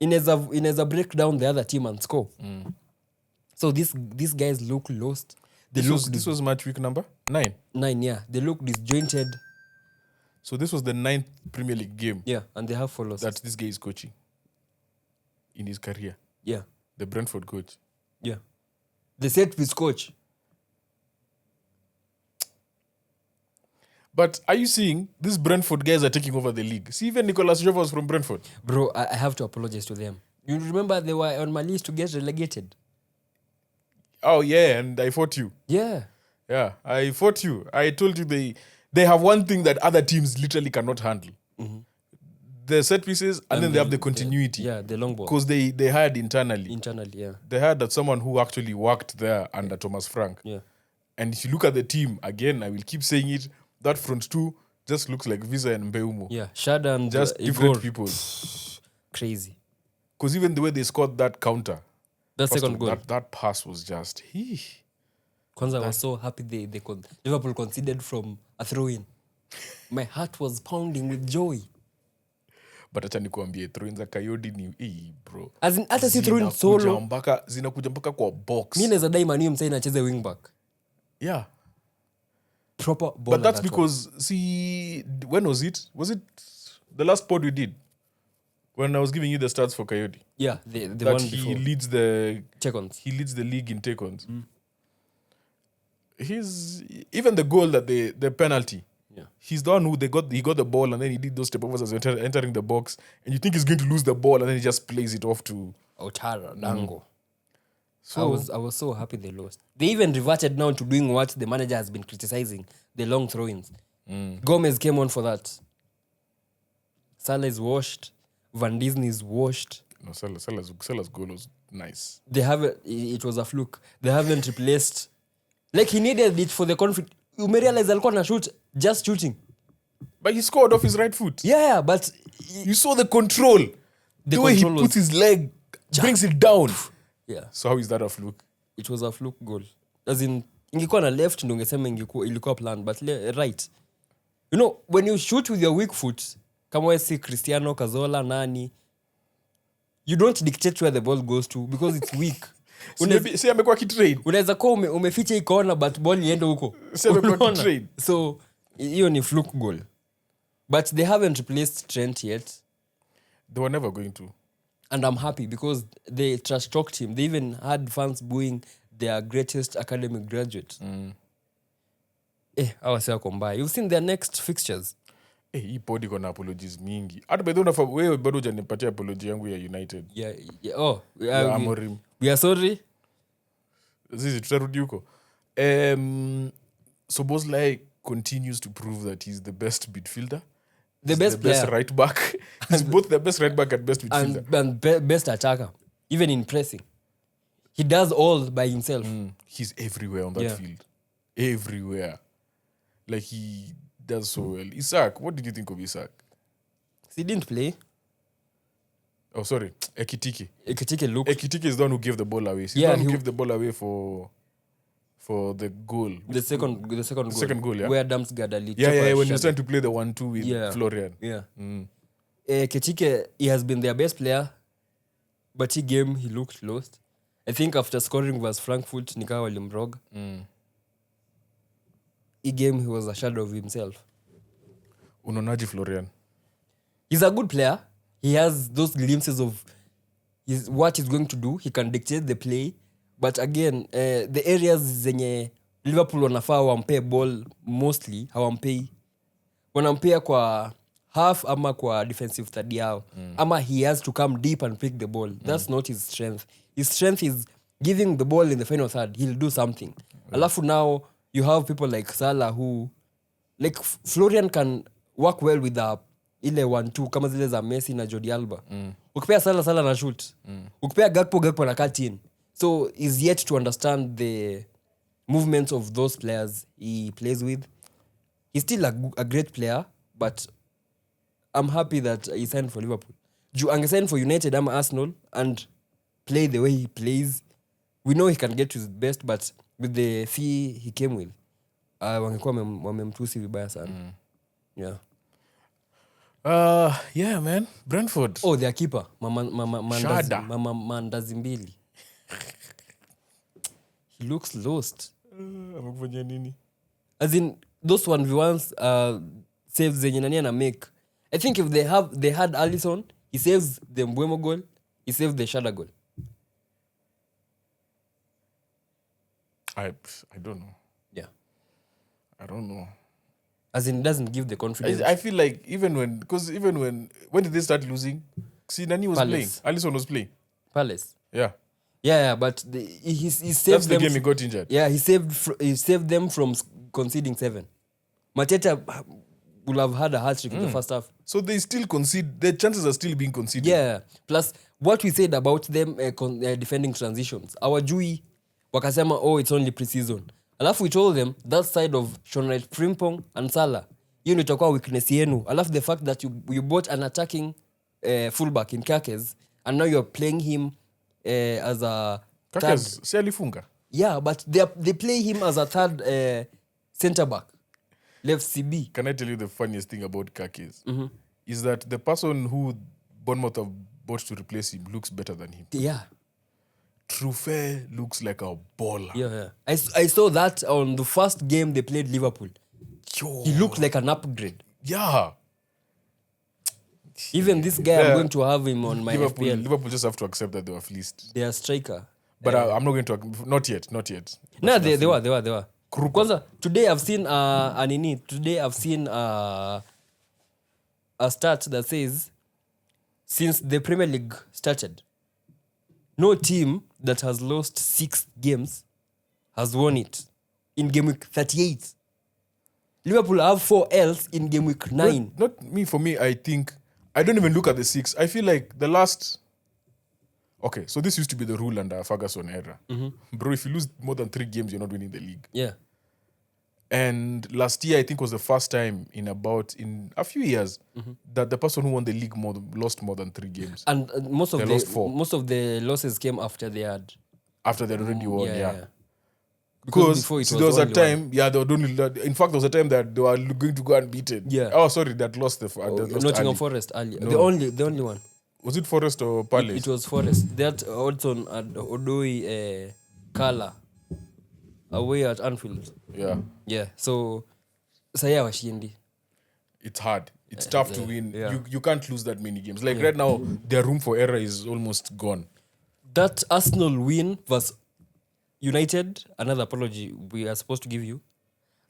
in a break down the other team and score. So these guys look lost. This was match week number 9. 9, yeah. They look disjointed. So this was the 9th Premier League game. Yeah, and they have 4 losses. That this guy is coaching in his career. Yeah. The Brentford coach. Yeah. The set piece coach. But are you seeing these Brentford guys are taking over the league? See, even Nicolas Jova was from Brentford. Bro, I have to apologize to them. You remember they were on my list to get relegated? Oh, yeah, and I fought you. Yeah. Yeah, I fought you. I told you they have one thing that other teams literally cannot handle. The set pieces, and then they have the continuity. The long ball. Because they hired internally. Internally, yeah. They hired that someone who actually worked there under Thomas Frank. Yeah. And if you look at the team, again, I will keep saying it, that front two just looks like Visa and Mbeumo. Yeah, Shada and Just Igor. different people. Crazy. Because even the way they scored that counter, That second goal. that pass was just... Kwanza, I was so happy Liverpool conceded from a throw-in. My heart was pounding with joy. But acha nikuambie, throw-in za Coyote ni bro. As in, hata si throw-in solo. Zinakuja mpaka kwa box. Mi naweza dai Manu msai nacheze wing back. Yeah. Proper ball. But that's because, see, when was it? Was it the last pod we did? When I was giving you the stats for Coyote. Yeah, the that one he before. leads the Check-ons. He leads the league in take-ons. He's even the goal that the penalty. Yeah. He's the one who he got the ball and then he did those step overs as entering the box, and you think he's going to lose the ball and then he just plays it off to Otara, Dango. So I was so happy they lost. They even reverted now to doing what the manager has been criticizing, the long throw-ins. Gomez came on for that. Salah is washed. Van Disney is washed. No, Salah's goal was nice. It was a fluke. They haven't replaced. Like he needed it for the conflict. You may realize alikuwa na shoot, just shooting. But he scored off his right foot. Yeah, but You saw the control. The way he control puts his leg, brings it down. yeah, So how is that a fluke? it was a fluke goal. As in, ingekuwa na left ndo ungesema ilikuwa plan, but right. You know, when you shoot with your weak foot, kama wewe si Cristiano, Cazorla, nani, you don't dictate where the ball goes to because it's weak. Si amekuwa kitrade. Unaweza kuwa umeficha hii kona but ball iende huko. Si amekuwa Unaona? kitrade. So hiyo ni fluke goal. But they haven't replaced Trent yet. They were never going to. And I'm happy because they trash talked him. They even had fans booing their greatest academic graduate. Awase wako mbaya. You've seen their next fixtures. Hii pod iko na apologies mingi. Hata by the way wewe bado hujanipatia apology yangu ya United. Yeah. Oh, Ya Amorim. we are sorry. Zizi tutarudi huko. So Bosley continues to prove that he's the best midfielder. The best player. right back. He's both the best right back and best midfielder. And best attacker. Even in pressing. He does all by himself. He's everywhere on that field. Everywhere. Like he does so well. Isaac, what did you think of Isaac? He didn't play. Oh, sorry. Ekitike. Looked. Ekitike is the one who gave the ball away. He's the one who gave the ball away for the goal. The second goal. Second goal, yeah. Where Damsgaard Yeah. When he was trying to play the 1-2 with Florian. Yeah. Ketike, he has been their best player, but he game he looked lost. I think after scoring versus Frankfurt, nikawa walimroga. He game he was a shadow of himself. Unaonaje Florian? He's a good player. He has those glimpses of what he's going to do. He can dictate the play. But again, the areas zenye Liverpool wanafaa wampe ball mostly, hawampei. Wanampea kwa half ama kwa defensive third yao. Ama he has to come deep and pick the ball. That's not his strength. His strength is giving the ball in the final third. He'll do something. Alafu now, you have people like Salah who... Like, Florian can work well with the ile 1-2 kama zile za Messi na Jordi Alba. Ukipea Salah na shoot. Ukipea Gakpo na cut in. So he's yet to understand the movements of those players he plays with. He's still a great player, but I'm happy that he signed for Liverpool. Angesign for United ama Arsenal and play the way he plays. We know he can get to his best, but with the fee he came with, wangekuwa wamemtusi vibaya sana. Yeah. Yeah, man. Brentford. Oh, their keeper. Mama Mandazi mbili. He looks lost. Amekufanya nini? As in, those 1v1s saves zenye nani ana make. I think if they had Alisson, he saves the Mbeumo goal, he saves the Shada goal. I don't know. Yeah. I don't know. As in, it doesn't give the confidence. I feel like even when did they start losing? See, Nani was Palace. playing. Alisson was playing. Palace. Yeah. Yeah, but he saved That's the them. game he got injured. Yeah, he saved them from conceding 7. Mateta would have had a hat-trick in the first half. So they still concede. Their chances are still being conceded. Yeah. Plus, what we said about them defending transitions. Our Jui, wakasema, oh, it's only pre-season. Alafu we told them that side of Shonrait Frimpong and Salah, hiyo ndio itakuwa weakness yenu. Alafu the fact that you bought an attacking fullback in Kakes and now you're playing him as a Kakes, si alifunga. Yeah, but they play him as a third center back. Left CB. Can I tell you the funniest thing about Kakes? Is that the person who Bournemouth have bought to replace him looks better than him. Yeah. Trufe looks like a baller. Yeah. I saw that on the first game they played Liverpool. Yo. He looked like an upgrade. Yeah. Even this guy, I'm going to have him on my FPL. Liverpool just have to accept that they were fleeced. They are striker. But I'm not going to... Not yet. No, they were. Kwanza, today I've seen a stat that says since the Premier League started, no team that has lost 6 games has won it in game week 38. Liverpool have 4 L's in game week 9. Not me. For me, I think... I don't even look at the 6. I feel like the last... Okay, so this used to be the rule under Ferguson era. Bro, if you lose more than 3 games, you're not winning the league. Yeah. And last year, I think, was the first time in a few years that the person who won the league lost more than 3 games. And most of lost 4. Most of the losses came after they had already won, yeah. Because there was a time, there were only... In fact, there was a time that they were going to go unbeaten. Yeah. Oh, sorry, that lost Nottingham Forest earlier. No. The only one. Was it Forest or Palace? It was Forest. That Odson and Odoi Kala away at Anfield. Yeah. Yeah. So saya washindi. It's hard. It's tough to win. Yeah. You can't lose that many games. Like right now, their room for error is almost gone. That Arsenal win versus United, another apology we are supposed to give you.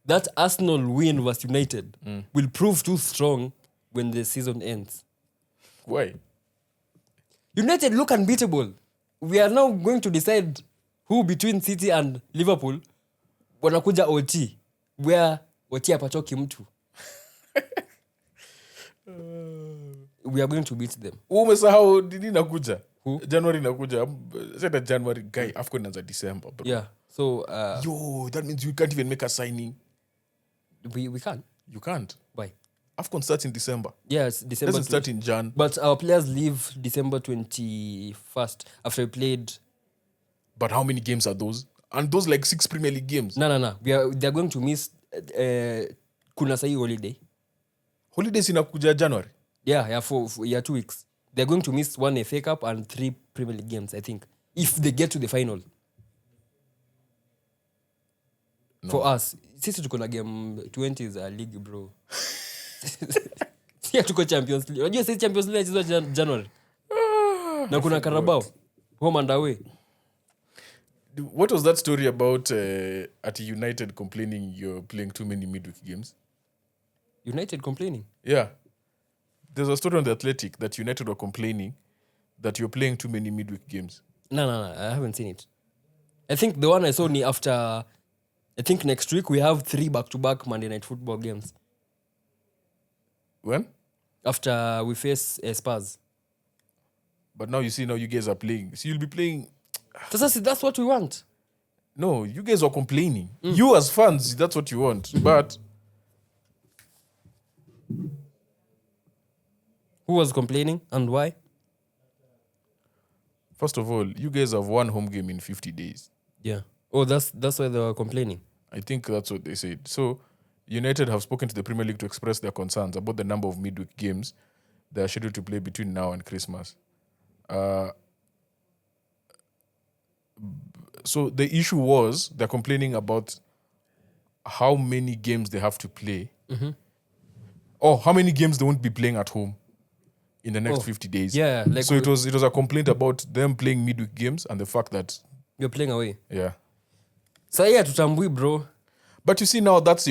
That Arsenal win versus United will prove too strong when the season ends. Why? United look unbeatable. We are now going to decide who between City and Liverpool wanakuja OT, where OT apatoki mtu. We are going to beat them. Umesahau nini nakuja? Who? January nakuja. Said January guy, AFCON is December, bro. Yeah. So that means you can't even make a signing. we can't. You can't. Why? AFCON starts in December. Yeah, it's December. It doesn't start in Jan. But our players leave December 21st after we played. But how many games are those? And those like 6 Premier League games. No. They're going to miss kuna sahi holiday. Holidays inakuja January. Yeah, for 2 weeks. They're going to miss 1 FA Cup and 3 Premier League games, I think. If they get to the final. No. For us, sisi tuko na game 20 is a league, bro. Sia tuko Champions League. Unajua sisi Champions League inachezwa January. Na kuna Carabao home and away. What was that story about at United complaining you're playing too many midweek games? United complaining? Yeah. There's a story on The Athletic that United were complaining that you're playing too many midweek games. No, I haven't seen it. I think the one I saw ni after, I think next week we have 3 back-to-back Monday Night Football games. When? After we face Spurs. But now you guys are playing. So you'll be playing... That's what we want. No, you guys are complaining. You as fans, that's what you want. But... Who was complaining and why? First of all, you guys have 1 home game in 50 days. Yeah. Oh, that's why they were complaining. I think that's what they said. So, United have spoken to the Premier League to express their concerns about the number of midweek games they are scheduled to play between now and Christmas. So the issue was they're complaining about how many games they have to play. Mm-hmm. Or how many games they won't be playing at home in the next 50 days. Yeah. So it was a complaint about them playing midweek games and the fact that... You're playing away. Yeah. So yeah, tutambui, bro. But you see now that's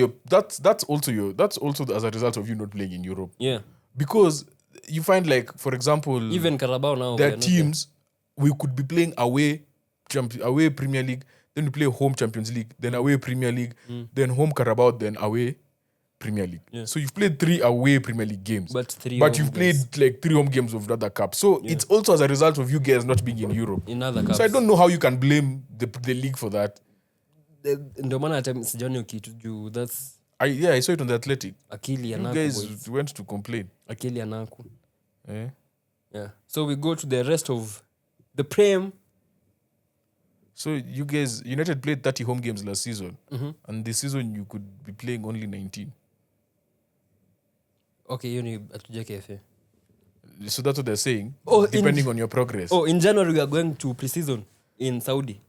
also as a result of you not playing in Europe. Yeah. Because you find, like, for example, even Carabao now, there are teams we could be playing away Premier League, then we play home Champions League, then away Premier League, then home Carabao, then away Premier League. Yeah. So you've played 3 away Premier League games, but you've played like 3 home games of the other cup. So it's also as a result of you guys not being in Europe. In other cups. So I don't know how you can blame the league for that. Ndio maana hata sijani kitu juu that's I saw it on The Athletic. Akili you guys went to complain. Akili anaku. Yeah. So we go to the rest of the Prem. So you guys, United played 30 home games last season, and this season you could be playing only 19. Okay, you need atuja KFA. So that's what they're saying, depending on your progress. In January we are going to pre-season in Saudi.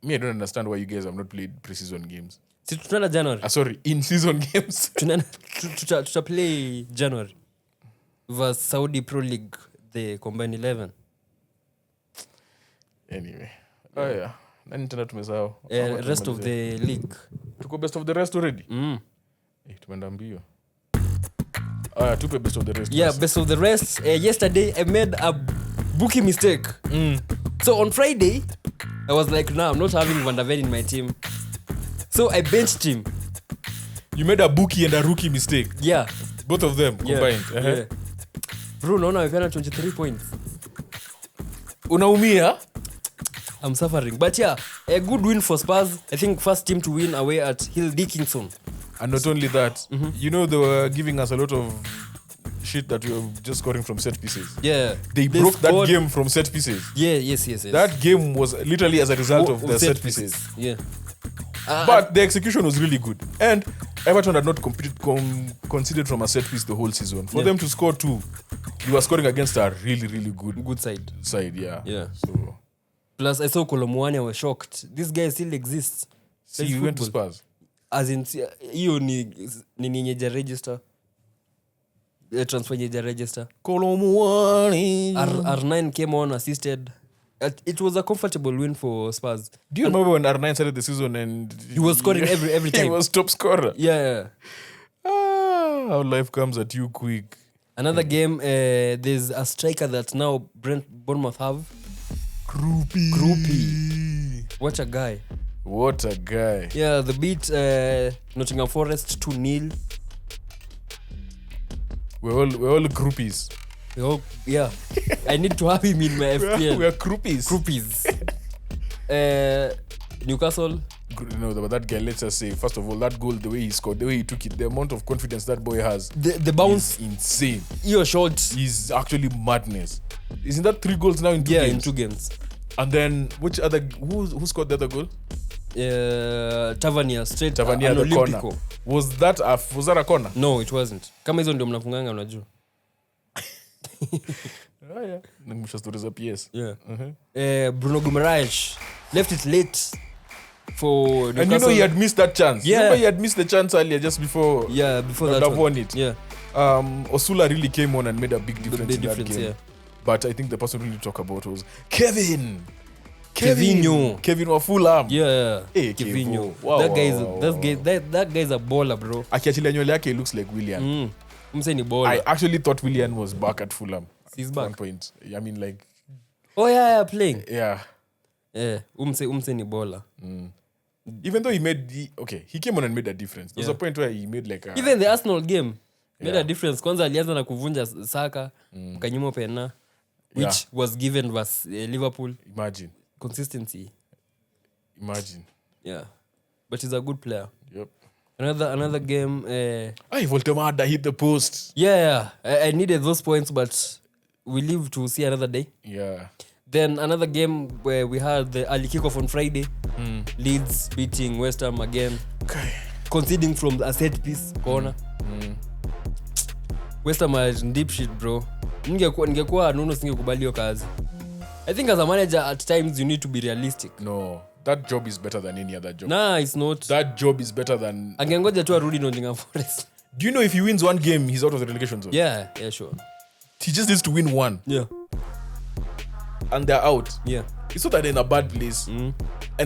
Me, I don't understand why you guys have not played pre-season games. Si tunaenda January. Sorry, in-season games. Tuta play January versus Saudi Pro League, the combined 11. Anyway. Yeah. Nani tena tumesahau? Rest of the league. Tuko best of the rest already? Tumeenda mbio. Tupe best of the rest. Yeah, best of the rest. Yesterday I made a bookie mistake. So on Friday, I was like, nah, I'm not having Van der Ven in my team. So I benched him. You made a bookie and a rookie mistake? Yeah. Both of them combined? Yeah. Bro, naona amepata 23 points. Unaumia? I'm suffering. But yeah, a good win for Spurs. I think first team to win away at Hill Dickinson. And not only that, you know they were giving us a lot of shit that we were just scoring from set pieces. Yeah. They broke that game from set pieces. Yeah, yes. That game was literally as a result of the set pieces. Yeah. But the execution was really good. And Everton had not conceded from a set piece the whole season. For them to score 2, you were scoring against a really, really good side, yeah. So plus I saw Kolomwani, I was shocked. This guy still exists. See, you went to Spurs. As in, hiyo ni nyeja register. Transfer nyeja register. Kolomwani. R9 came on, assisted. It was a comfortable win for Spurs. Do you remember when R9 started the season and he was scoring every time? He was top scorer. Yeah. How life comes at you quick. Another game, there's a striker that now Bournemouth have. Groupie. What a guy. Yeah, the beat Nottingham Forest 2-0. We're all groupies. Yeah. I need to have him in my FPL. We are groupies. Newcastle. No, but that guy, let's just say, first of all, that goal, the way he scored, the way he took it, the amount of confidence that boy has. The bounce. Is insane. Your shot. Is actually madness. Isn't that 3 goals now in 2 games? Yeah, in 2 games. And then, who scored the other goal? Tavernier straight Tavernier the corner. Olympico. Was that a corner? No, it wasn't. Kama hizo ndio mnafunganga unajua. Yeah. Nimusha stories za PS. Yeah. Bruno Guimaraes left it late for Newcastle. And you know he had missed that chance. Yeah. Remember he had missed the chance earlier just before that have won it. Yeah. Osula really came on and made a big difference in that game. Yeah. But I think the person we really talk about was Kevinho. Kevin wa Fulham. Yeah. Hey, Kevinho. Wow, That guy's a baller, bro. Akiachilia nywele yake he looks like Willian. Mse ni baller. I actually thought Willian was back at Fulham. He's at back. one point. I mean, like. Oh yeah, playing. Yeah. Yeah. Umse ni baller. Even though he came on and made a difference. There was a point where he made like a. Even the Arsenal game made a difference. Kwanza alianza na kuvunja Saka, kanyuma pena, which was given was Liverpool. Imagine. Consistency. Imagine. Yeah. But he's a good player. Yep. Another game. Voltemada hit the post. Yeah. I needed those points, but we live to see another day. Yeah. Then another game where we had the early kickoff on Friday. Leeds beating West Ham again. Okay. Conceding from a set piece corner. West Ham are in deep shit, bro. Ningekuwa Nuno singekubali hiyo kazi. I think as a manager at times you need to be realistic. No, that job is better than any other job. Nah, it's not. That job is better than. Angengoja tu arudi Nottingham Forest. Do you know if he wins one game, he's out of the relegation zone? Yeah, sure. He just needs to win one. Yeah. And they're out. Yeah. It's not that they're in a bad place. And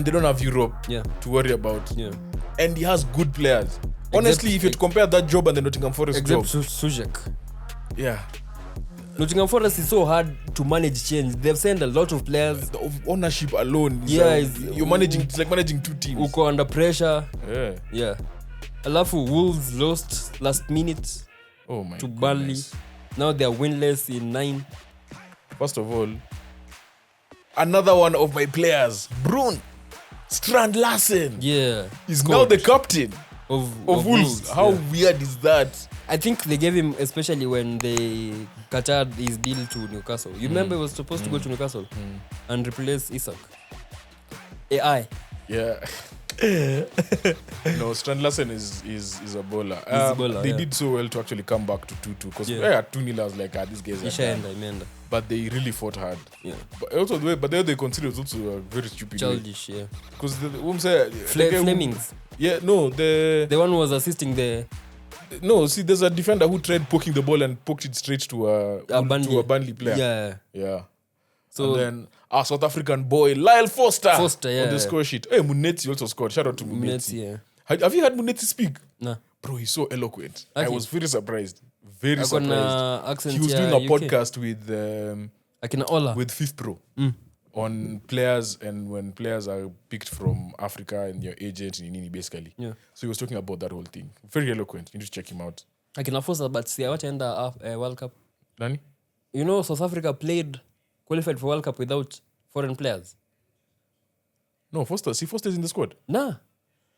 they don't have Europe to worry about. Yeah. And he has good players. Honestly, if you compare that job and the Nottingham Forest job. Except Sujek. Yeah. Nottingham Forest is so hard to manage change. They've sent a lot of players. The ownership alone. You're managing. It's like managing two teams. Uko under pressure. Yeah. Alafu Wolves lost last minute to Burnley. Now they are winless in 9. First of all, another one of my players, Brun Strand Larsen. Yeah. Is now the captain of Wolves. How weird is that? I think they gave him, especially when they Qatar his deal to Newcastle. You remember he was supposed to go to Newcastle and replace Isak. AI. Yeah. No, Strand Larsen is a bowler. They did so well to actually come back to 2-2 because at 2-0 I was like, these guys are done. But they really fought hard. Yeah. But also the way they consider it also a very stupid childish, way. Because the Flemings. The one who was assisting the. No, see, there's a defender who tried poking the ball and poked it straight to a Burnley player. Yeah. So and then our South African boy Lyle Foster on the score sheet. Hey, Munetsi also scored. Shout out to Munetsi. Have you heard Munetsi speak? No. Bro, he's so eloquent. Okay. I was very surprised. He was doing a podcast with Fifth Pro on players and when players are picked from Africa and your agent in Nini basically. Yeah. So he was talking about that whole thing. Very eloquent. You need to check him out. Akina Foster, but see, I want to end the World Cup. Nani? You know, South Africa qualified for World Cup without foreign players. No, Foster's in the squad. Nah.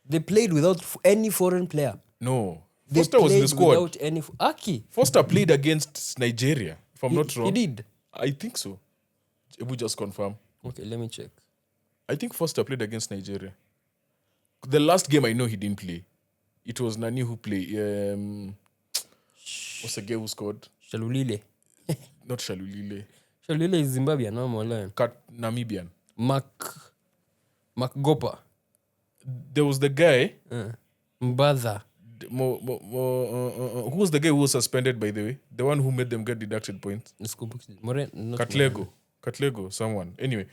They played without any foreign player. No. Foster was in the squad. Without any Aki. Foster played against Nigeria, if I'm not wrong. He did? I think so. We just confirm. Okay, let me check. I think Foster played against Nigeria. The last game I know he didn't play. It was Nani who played. What's the guy who scored? Shalulile. Not Shalulile. Shalulile is Zimbabwean, no more. Namibian. Gopa. There was the guy. Mbadha. Who was the guy who was suspended, by the way? The one who made them get deducted points? Katlego, someone. Anyway,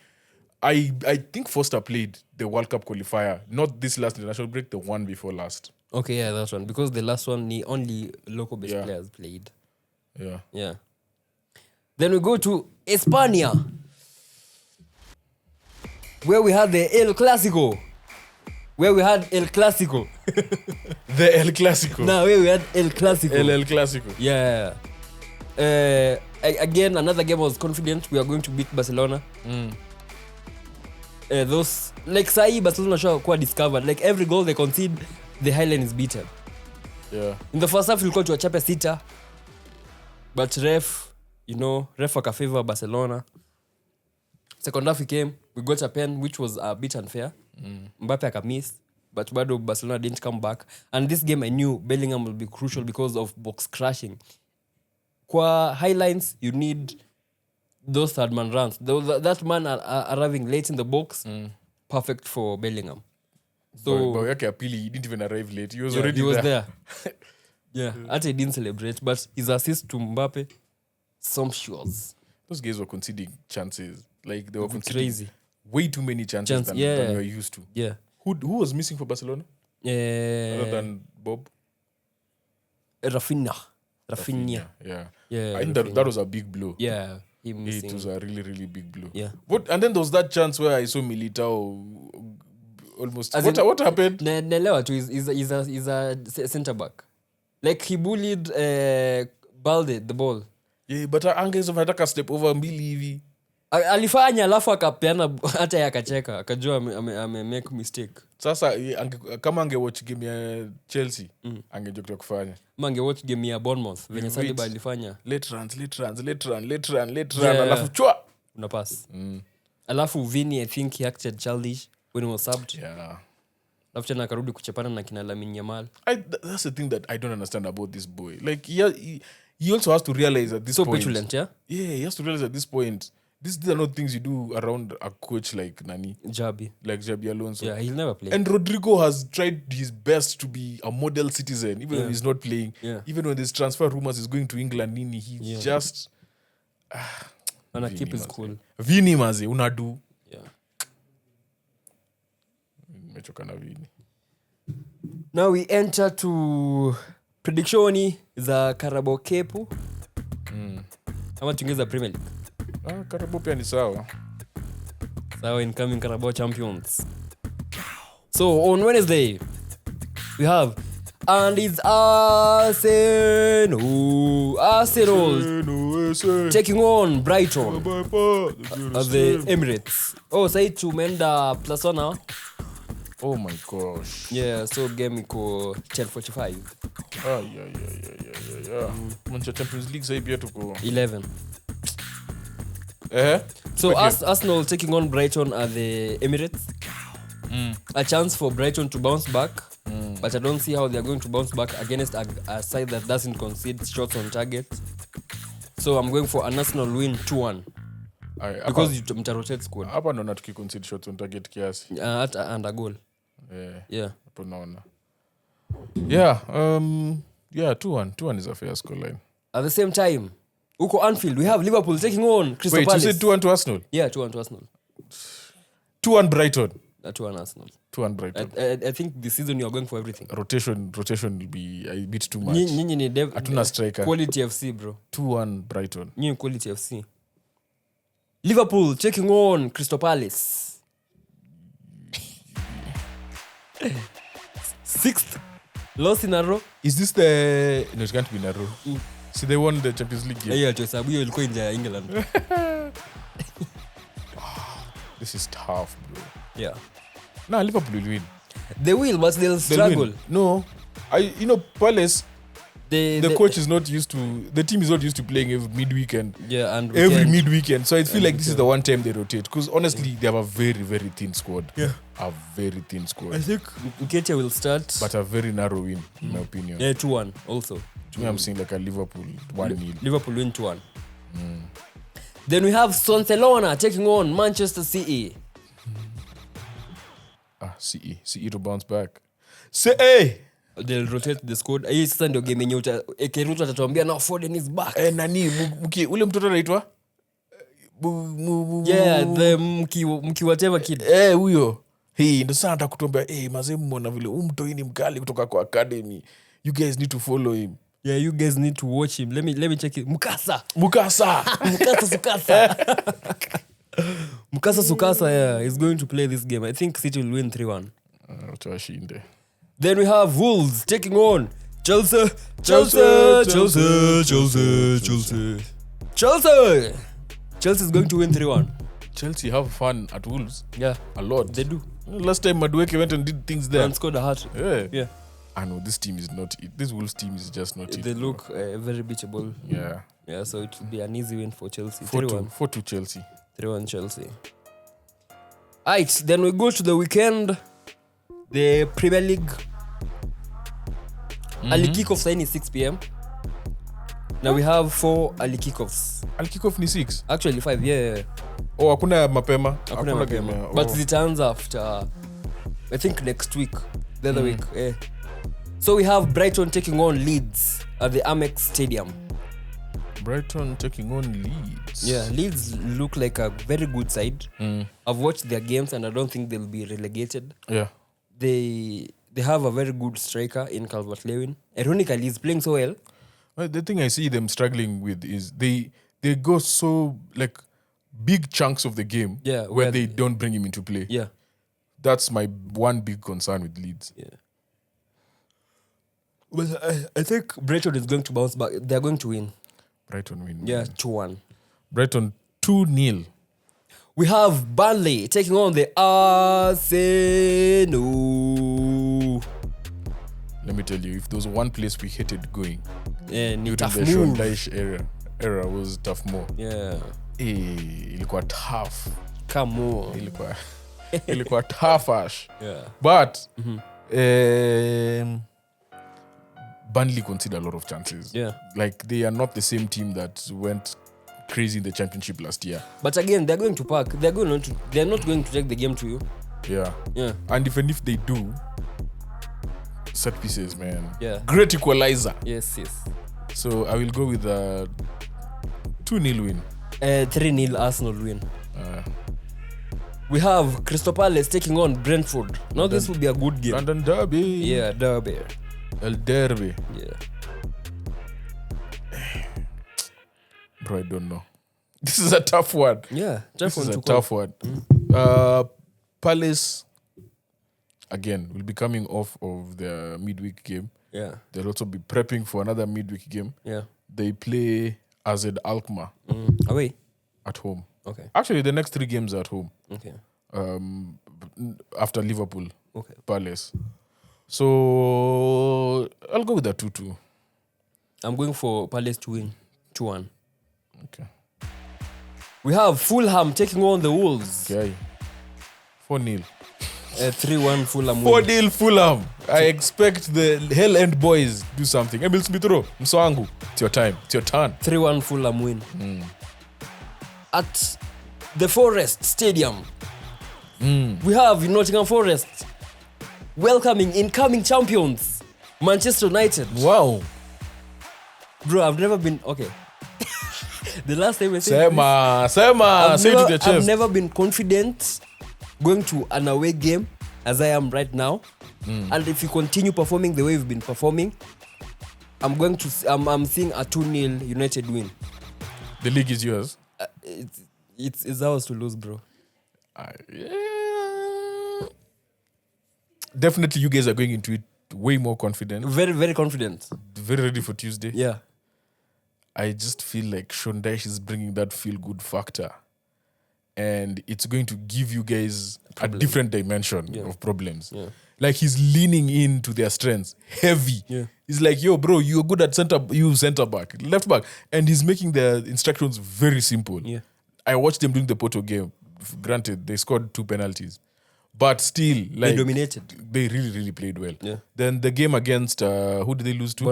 I think Foster played the World Cup qualifier. Not this last international break, the one before last. Okay, yeah, that's one. Because the last one, only local-based players played. Yeah. Then we go to España, where we had the El Clásico. The El Clásico. No, where we had El Clásico. El Clásico. Yeah. Again, another game was confident. We are going to beat Barcelona. Those like Sai Barcelona show quite discovered. Like every goal they concede, the highline is beaten. Yeah. In the first half, we got to a chape sita, but ref akafavor Barcelona. Second half we came, we got a pen which was a bit unfair. Mbappe akamiss, but bado Barcelona didn't come back. And this game I knew Bellingham will be crucial because of box crashing. Kwa highlights, you need those third man runs. That man arriving late in the box, perfect for Bellingham. So but yake apili, he didn't even arrive late. He was yeah, already he was there. Yeah, he didn't celebrate, but his assist to Mbappe, sumptuous. Those guys were conceding chances. Like they were conceding Crazy. way too many chances than we were used to. Yeah. Who was missing for Barcelona? Other than Bob? Rafinha. Yeah. Yeah. I think that was a big blow. Yeah. It was a really, really big blow. Yeah. And then there was that chance where I saw Militao almost... What happened? Nelewa too is a centre back. Like he bullied Balde the ball. Yeah, but Angez anataka step over mbili hivi. Alifanya alafu akapeana hata yakacheka akajua ame make mistake. Sasa kama angewatch game ya Chelsea angejua kufanya. Mange watch game ya Bournemouth venye Saliba alifanya. Late run alafu chwa una pass. Alafu Vini I think he acted childish when he was subbed. Yeah. Alafu tena akarudi kuchapana na kina Lamine Yamal. That's the thing that I don't understand about this boy. Like he also has to realize at this point. So petulant, yeah? Yeah, he has to realize at this point. These are not things you do around a coach like Nani. Jabi. Like Jabi Alonso. Yeah, he'll never play. And Rodrigo has tried his best to be a model citizen, even when he's not playing. Yeah. Even when there's transfer rumors he's going to England, Nini, he's just... And keep his cool. Vini maze, unadu. Yeah. Mechoka na Vini. Now we enter to predictioni za Carabao Cup. Ama tungeza Premier League. Carabao pia ni sawa. Sawa, incoming Carabao champions. So on Wednesday we have and it's Arsenal taking on Brighton at the Emirates. Say tumeenda +1. Oh my gosh. Yeah, so game iko 10:45. Yeah. Manchester Champions League sasa pia tuko 11. So Arsenal taking on Brighton at the Emirates. A chance for Brighton to bounce back, but I don't see how they're going to bounce back against a side that doesn't concede shots on target. So I'm going for an Arsenal win 2-1. Because you mtarotate squad. Hapa ndo tukikoncede shots on target kiasi. And a goal. Yeah. Hapo naona. Yeah, 2-1. 2-1 is a fair score line. At the same time, uko Anfield, we have Liverpool taking on Crystal Palace. Wait, you said 2-1 to Arsenal? Yeah, 2-1 to Arsenal. 2-1 Brighton. 2-1 Arsenal. 2-1 Brighton. I think this season you are going for everything. Rotation will be a bit too much. Nyinyi ni Hatuna striker. Quality FC, bro. 2-1 Brighton. Nyinyi quality FC. Liverpool taking on Crystal Palace. 6th loss in a row. Is this the... No, it can't be in a row. See, they won the Champions League game. Yeah, tuhesabu hiyo ilikuwa nje ya England. This is tough, bro. Yeah. Nah, Liverpool will win. They will, but they'll struggle. Win. No. Palace, the coach is not used to... The team is not used to playing every midweekend. Yeah, and every midweekend. So I feel like this is the one time they rotate. Because honestly, they have a very, very thin squad. Yeah. A very thin squad. I think Nketiah will start. But a very narrow win, in my opinion. Yeah, 2-1 also. To me, I'm seeing like a Liverpool 1-0. Liverpool win 2-1. Then we have Barcelona taking on Manchester City. CE to bounce back. Say, they'll rotate the squad. Hii sasa ndio game yenye Ekeruto atatuambia now Foden is back. Nani ule mtoto anaitwa? Yeah, the mki whatever kid. Huyo. Hey, ndo sana atakutuambia, mazee mbona vile mtoi ni mkali kutoka kwa academy. You guys need to follow him. Yeah, you guys need to watch him. Let me check it. Mukasa Sukasa, yeah, is going to play this game. I think City will win 3-1. Then we have Wolves taking on Chelsea. Chelsea is going to win 3-1. Chelsea have fun at Wolves. Yeah. A lot. They do. Last time Madueke went and did things there. And scored a hat. Yeah. I know this team is not it. This Wolves team is just not it. They look very beatable. Yeah. Yeah, so it will be an easy win for Chelsea. 4-2 Chelsea. 3-1 Chelsea. Alright, then we go to the weekend. The Premier League. Early kickoff sign is 6 p.m. Now we have 4 early kickoffs. Early kickoff ni 6? Actually 5, yeah. Oh, hakuna mapema. Hakuna game. But zitaanza after, I think next week. The other week. Yeah. So we have Brighton taking on Leeds at the Amex Stadium. Brighton taking on Leeds. Yeah, Leeds look like a very good side. I've watched their games and I don't think they'll be relegated. Yeah. They have a very good striker in Calvert-Lewin. Ironically, he's playing so well. Well, the thing I see them struggling with is they go so like big chunks of the game where they don't bring him into play. Yeah. That's my one big concern with Leeds. Yeah. But I think Brighton is going to bounce back. They're going to win. Brighton win. Yeah, 2-1. Brighton 2-0. We have Burnley taking on the Arsenal. Let me tell you, if there was one place we hated going during the tough Sean move. Dyche era was tough more. Yeah. Ilikuwa tough. Come on. Ilikuwa tough ash. Yeah. But Burnley conceded a lot of chances. Yeah. Like they are not the same team that went crazy in the championship last year. But again, they're going to park. They're not going to take the game to you. Yeah. Yeah. And even if they do, set pieces, man. Yeah. Great equalizer. Yes. So I will go with a 2-0 win. 3-0 Arsenal win. We have Crystal Palace taking on Brentford. Now this will be a good game. London Derby. Yeah, Derby. El Derby. Yeah. Bro, I don't know. This is a tough one. Yeah, this is a tough one. Palace, again, will be coming off of their midweek game. Yeah. They'll also be prepping for another midweek game. Yeah. They play AZ Alkmaar Away? at home. Okay. Actually, the next 3 games are at home. Okay. After Liverpool. Okay. Palace. So, I'll go with that 2-2. I'm going for Palace to win 2-1. Okay. We have Fulham taking on the Wolves. Okay. 4-0. 3-1 Fulham win. 4-0 Fulham. I expect the Hell End boys do something. Emil Smith-Rowe, Msoangu, it's your time. It's your turn. 3-1 Fulham win. At the Forest Stadium, we have Nottingham Forest welcoming incoming champions, Manchester United. Wow. Bro, I've never been... Okay. The last time I said say it to the chest. I've never been confident going to an away game as I am right now. And if you continue performing the way you've been performing, I'm seeing a 2-0 United win. The league is yours. It's ours to lose, bro. Definitely you guys are going into it way more confident. Very, very confident. Very ready for Tuesday. Yeah. I just feel like Sean Dyche is bringing that feel-good factor. And it's going to give you guys a different dimension of problems. Yeah. Like he's leaning into their strengths heavy. Yeah. He's like, yo, bro, you're good at center back, left back. And he's making the instructions very simple. Yeah. I watched them during the Porto game. Granted, they scored 2 penalties. But still, like... They dominated. They really, really played well. Yeah. Then the game against... who did they lose to?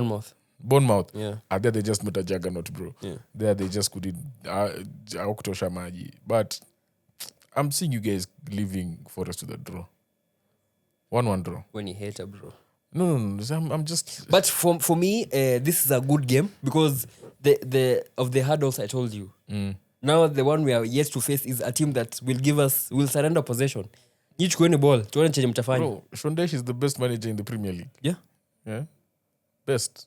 Bournemouth. Yeah. There they just met a juggernaut, bro. Yeah. There they just couldn't... Okutosha maji. But I'm seeing you guys leaving Forest to the draw. 1-1 draw. When you hate a bro. No. I'm just... But for me, this is a good game because of the hurdles I told you. Now the one we are yet to face is a team that will surrender possession. You chukueni ball, tuone chenye mtafanya. Bro, Sean Dyche is the best manager in the Premier League. Yeah? Best.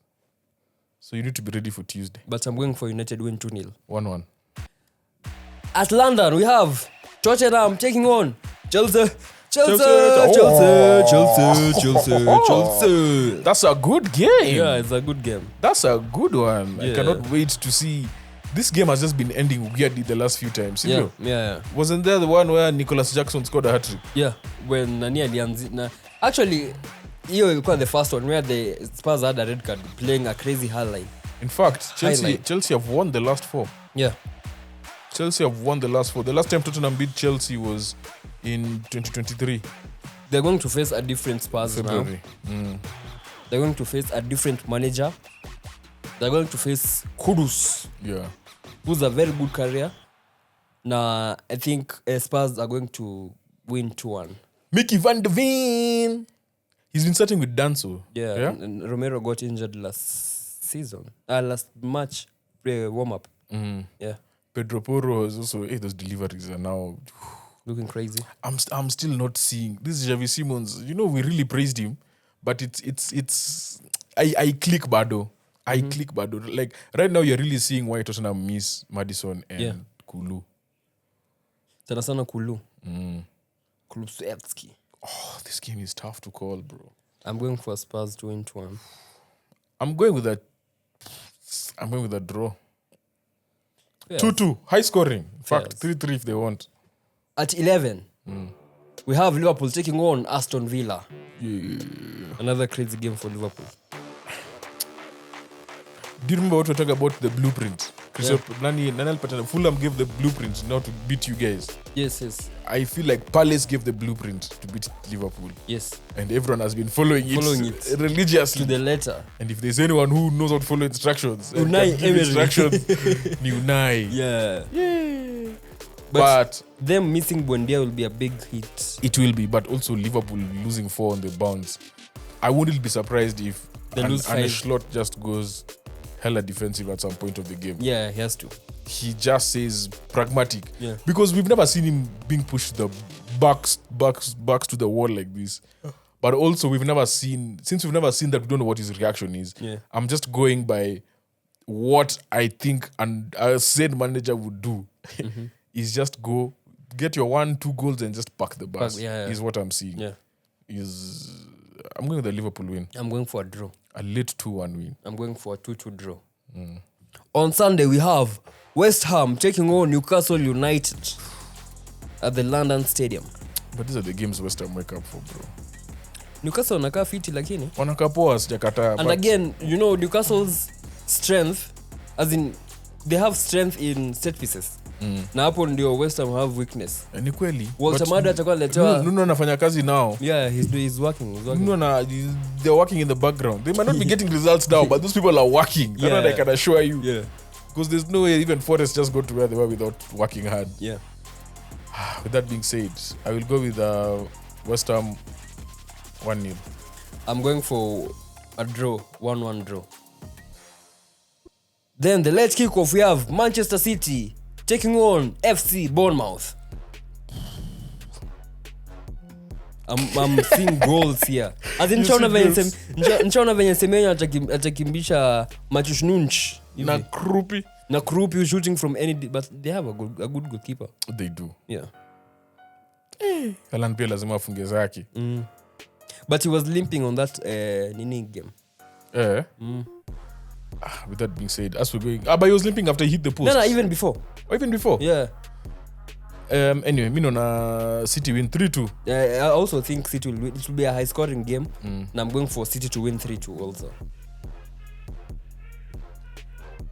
So you need to be ready for Tuesday. But I'm going for United win 2-0. 1-1. At London, we have Tottenham taking on Chelsea. That's a good game. Yeah, it's a good game. That's a good one. Yeah. I cannot wait to see. This game has just been ending weirdly the last few times. Yeah. Wasn't there the one where Nicholas Jackson scored a hat-trick? Yeah, when Nani alianzi. Actually, hiyo ilikuwa the first one where the Spurs had a red card playing a crazy highlight. In fact, Chelsea have won the last 4. Yeah. Chelsea have won the last 4. The last time Tottenham beat Chelsea was in 2023. They're going to face a different Spurs February. now. They're going to face a different manager. They're going to face Kudus, who's a very good career. Now, I think Spurs are going to win 2-1. Mickey van de Ven. He's been starting with Danso. Yeah? And Romero got injured last match, warm-up. Yeah. Pedro Porro is also, those deliveries are now looking crazy. I'm still not seeing this Xavi Simons. You know, we really praised him, but it's I click bado. Click bado. Like right now, you're really seeing why Tottenham miss Maddison and Kulu. Sana Kulu. Kulusevski. Oh, this game is tough to call, bro. I'm going for Spurs to win 2-1. I'm going with a draw. 2-2, high scoring. In fact, 3-3 if they want. At 11, we have Liverpool taking on Aston Villa. Yeah. Another crazy game for Liverpool. Do you remember what we were talking about, the blueprint? Fulham gave the blueprint now to beat you guys. Yes. I feel like Palace gave the blueprint to beat Liverpool. Yes. And everyone has been following it religiously. To the letter. And if there's anyone who knows how to follow instructions, Unai. Yeah. But them missing Buendia will be a big hit. It will be, but also Liverpool losing 4 on the bounce. I wouldn't be surprised if Slot just goes hella defensive at some point of the game. Yeah, he has to. He just says pragmatic. Yeah. Because we've never seen him being pushed the backs to the wall like this. But also we've never seen that we don't know what his reaction is. Yeah. I'm just going by what I think and a said manager would do. Is just go get your 1-2 goals and just pack the bus. Is what I'm seeing. Yeah. I'm going with the Liverpool win. I'm going for a draw. A late 2-1 win. I'm going for a 2-2 draw. On Sunday, we have West Ham taking on Newcastle United at the London Stadium. But these are the games West Ham wake up for, bro. Newcastle wanakaa fiti lakini. Wanakaa poa sijakataa. And again, you know, Newcastle's strength, as in, they have strength in set pieces. Na hapo ndio West Ham have weakness. Ni kweli. Walter Mada atakuwa letewa. Nuno anafanya kazi now. Yeah, he's working. Nuno they're working in the background. They might not be getting results now, but those people are working. That's what I can assure you. Yeah. Because there's no way even Forest just got to where they were without working hard. Yeah. With that being said, I will go with West Ham 1-0. I'm going for a draw, 1-1 draw. Then the late kickoff, we have Manchester City taking on FC Bournemouth. I'm seeing goals here. As in nchaona venye Semenyo atakimbisha Matheus Nunes na Krupi shooting from any, but they have a good goalkeeper. They do. Yeah. Haaland pia lazima afunge zake. But he was limping on that nini game. With that being said, as we're going, but he was limping after he hit the post. No, even before. Oh, even before? Yeah. Anyway, me na City win 3-2. I also think City will win. It will be a high scoring game. And I'm going for City to win 3-2 also.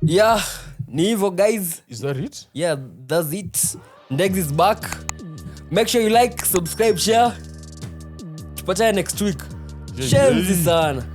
Yeah, ni hivyo guys. Is that it? Yeah, that's it. Ndegz is back. Make sure you like, subscribe, share. Tupatane next week. Shenzi sana.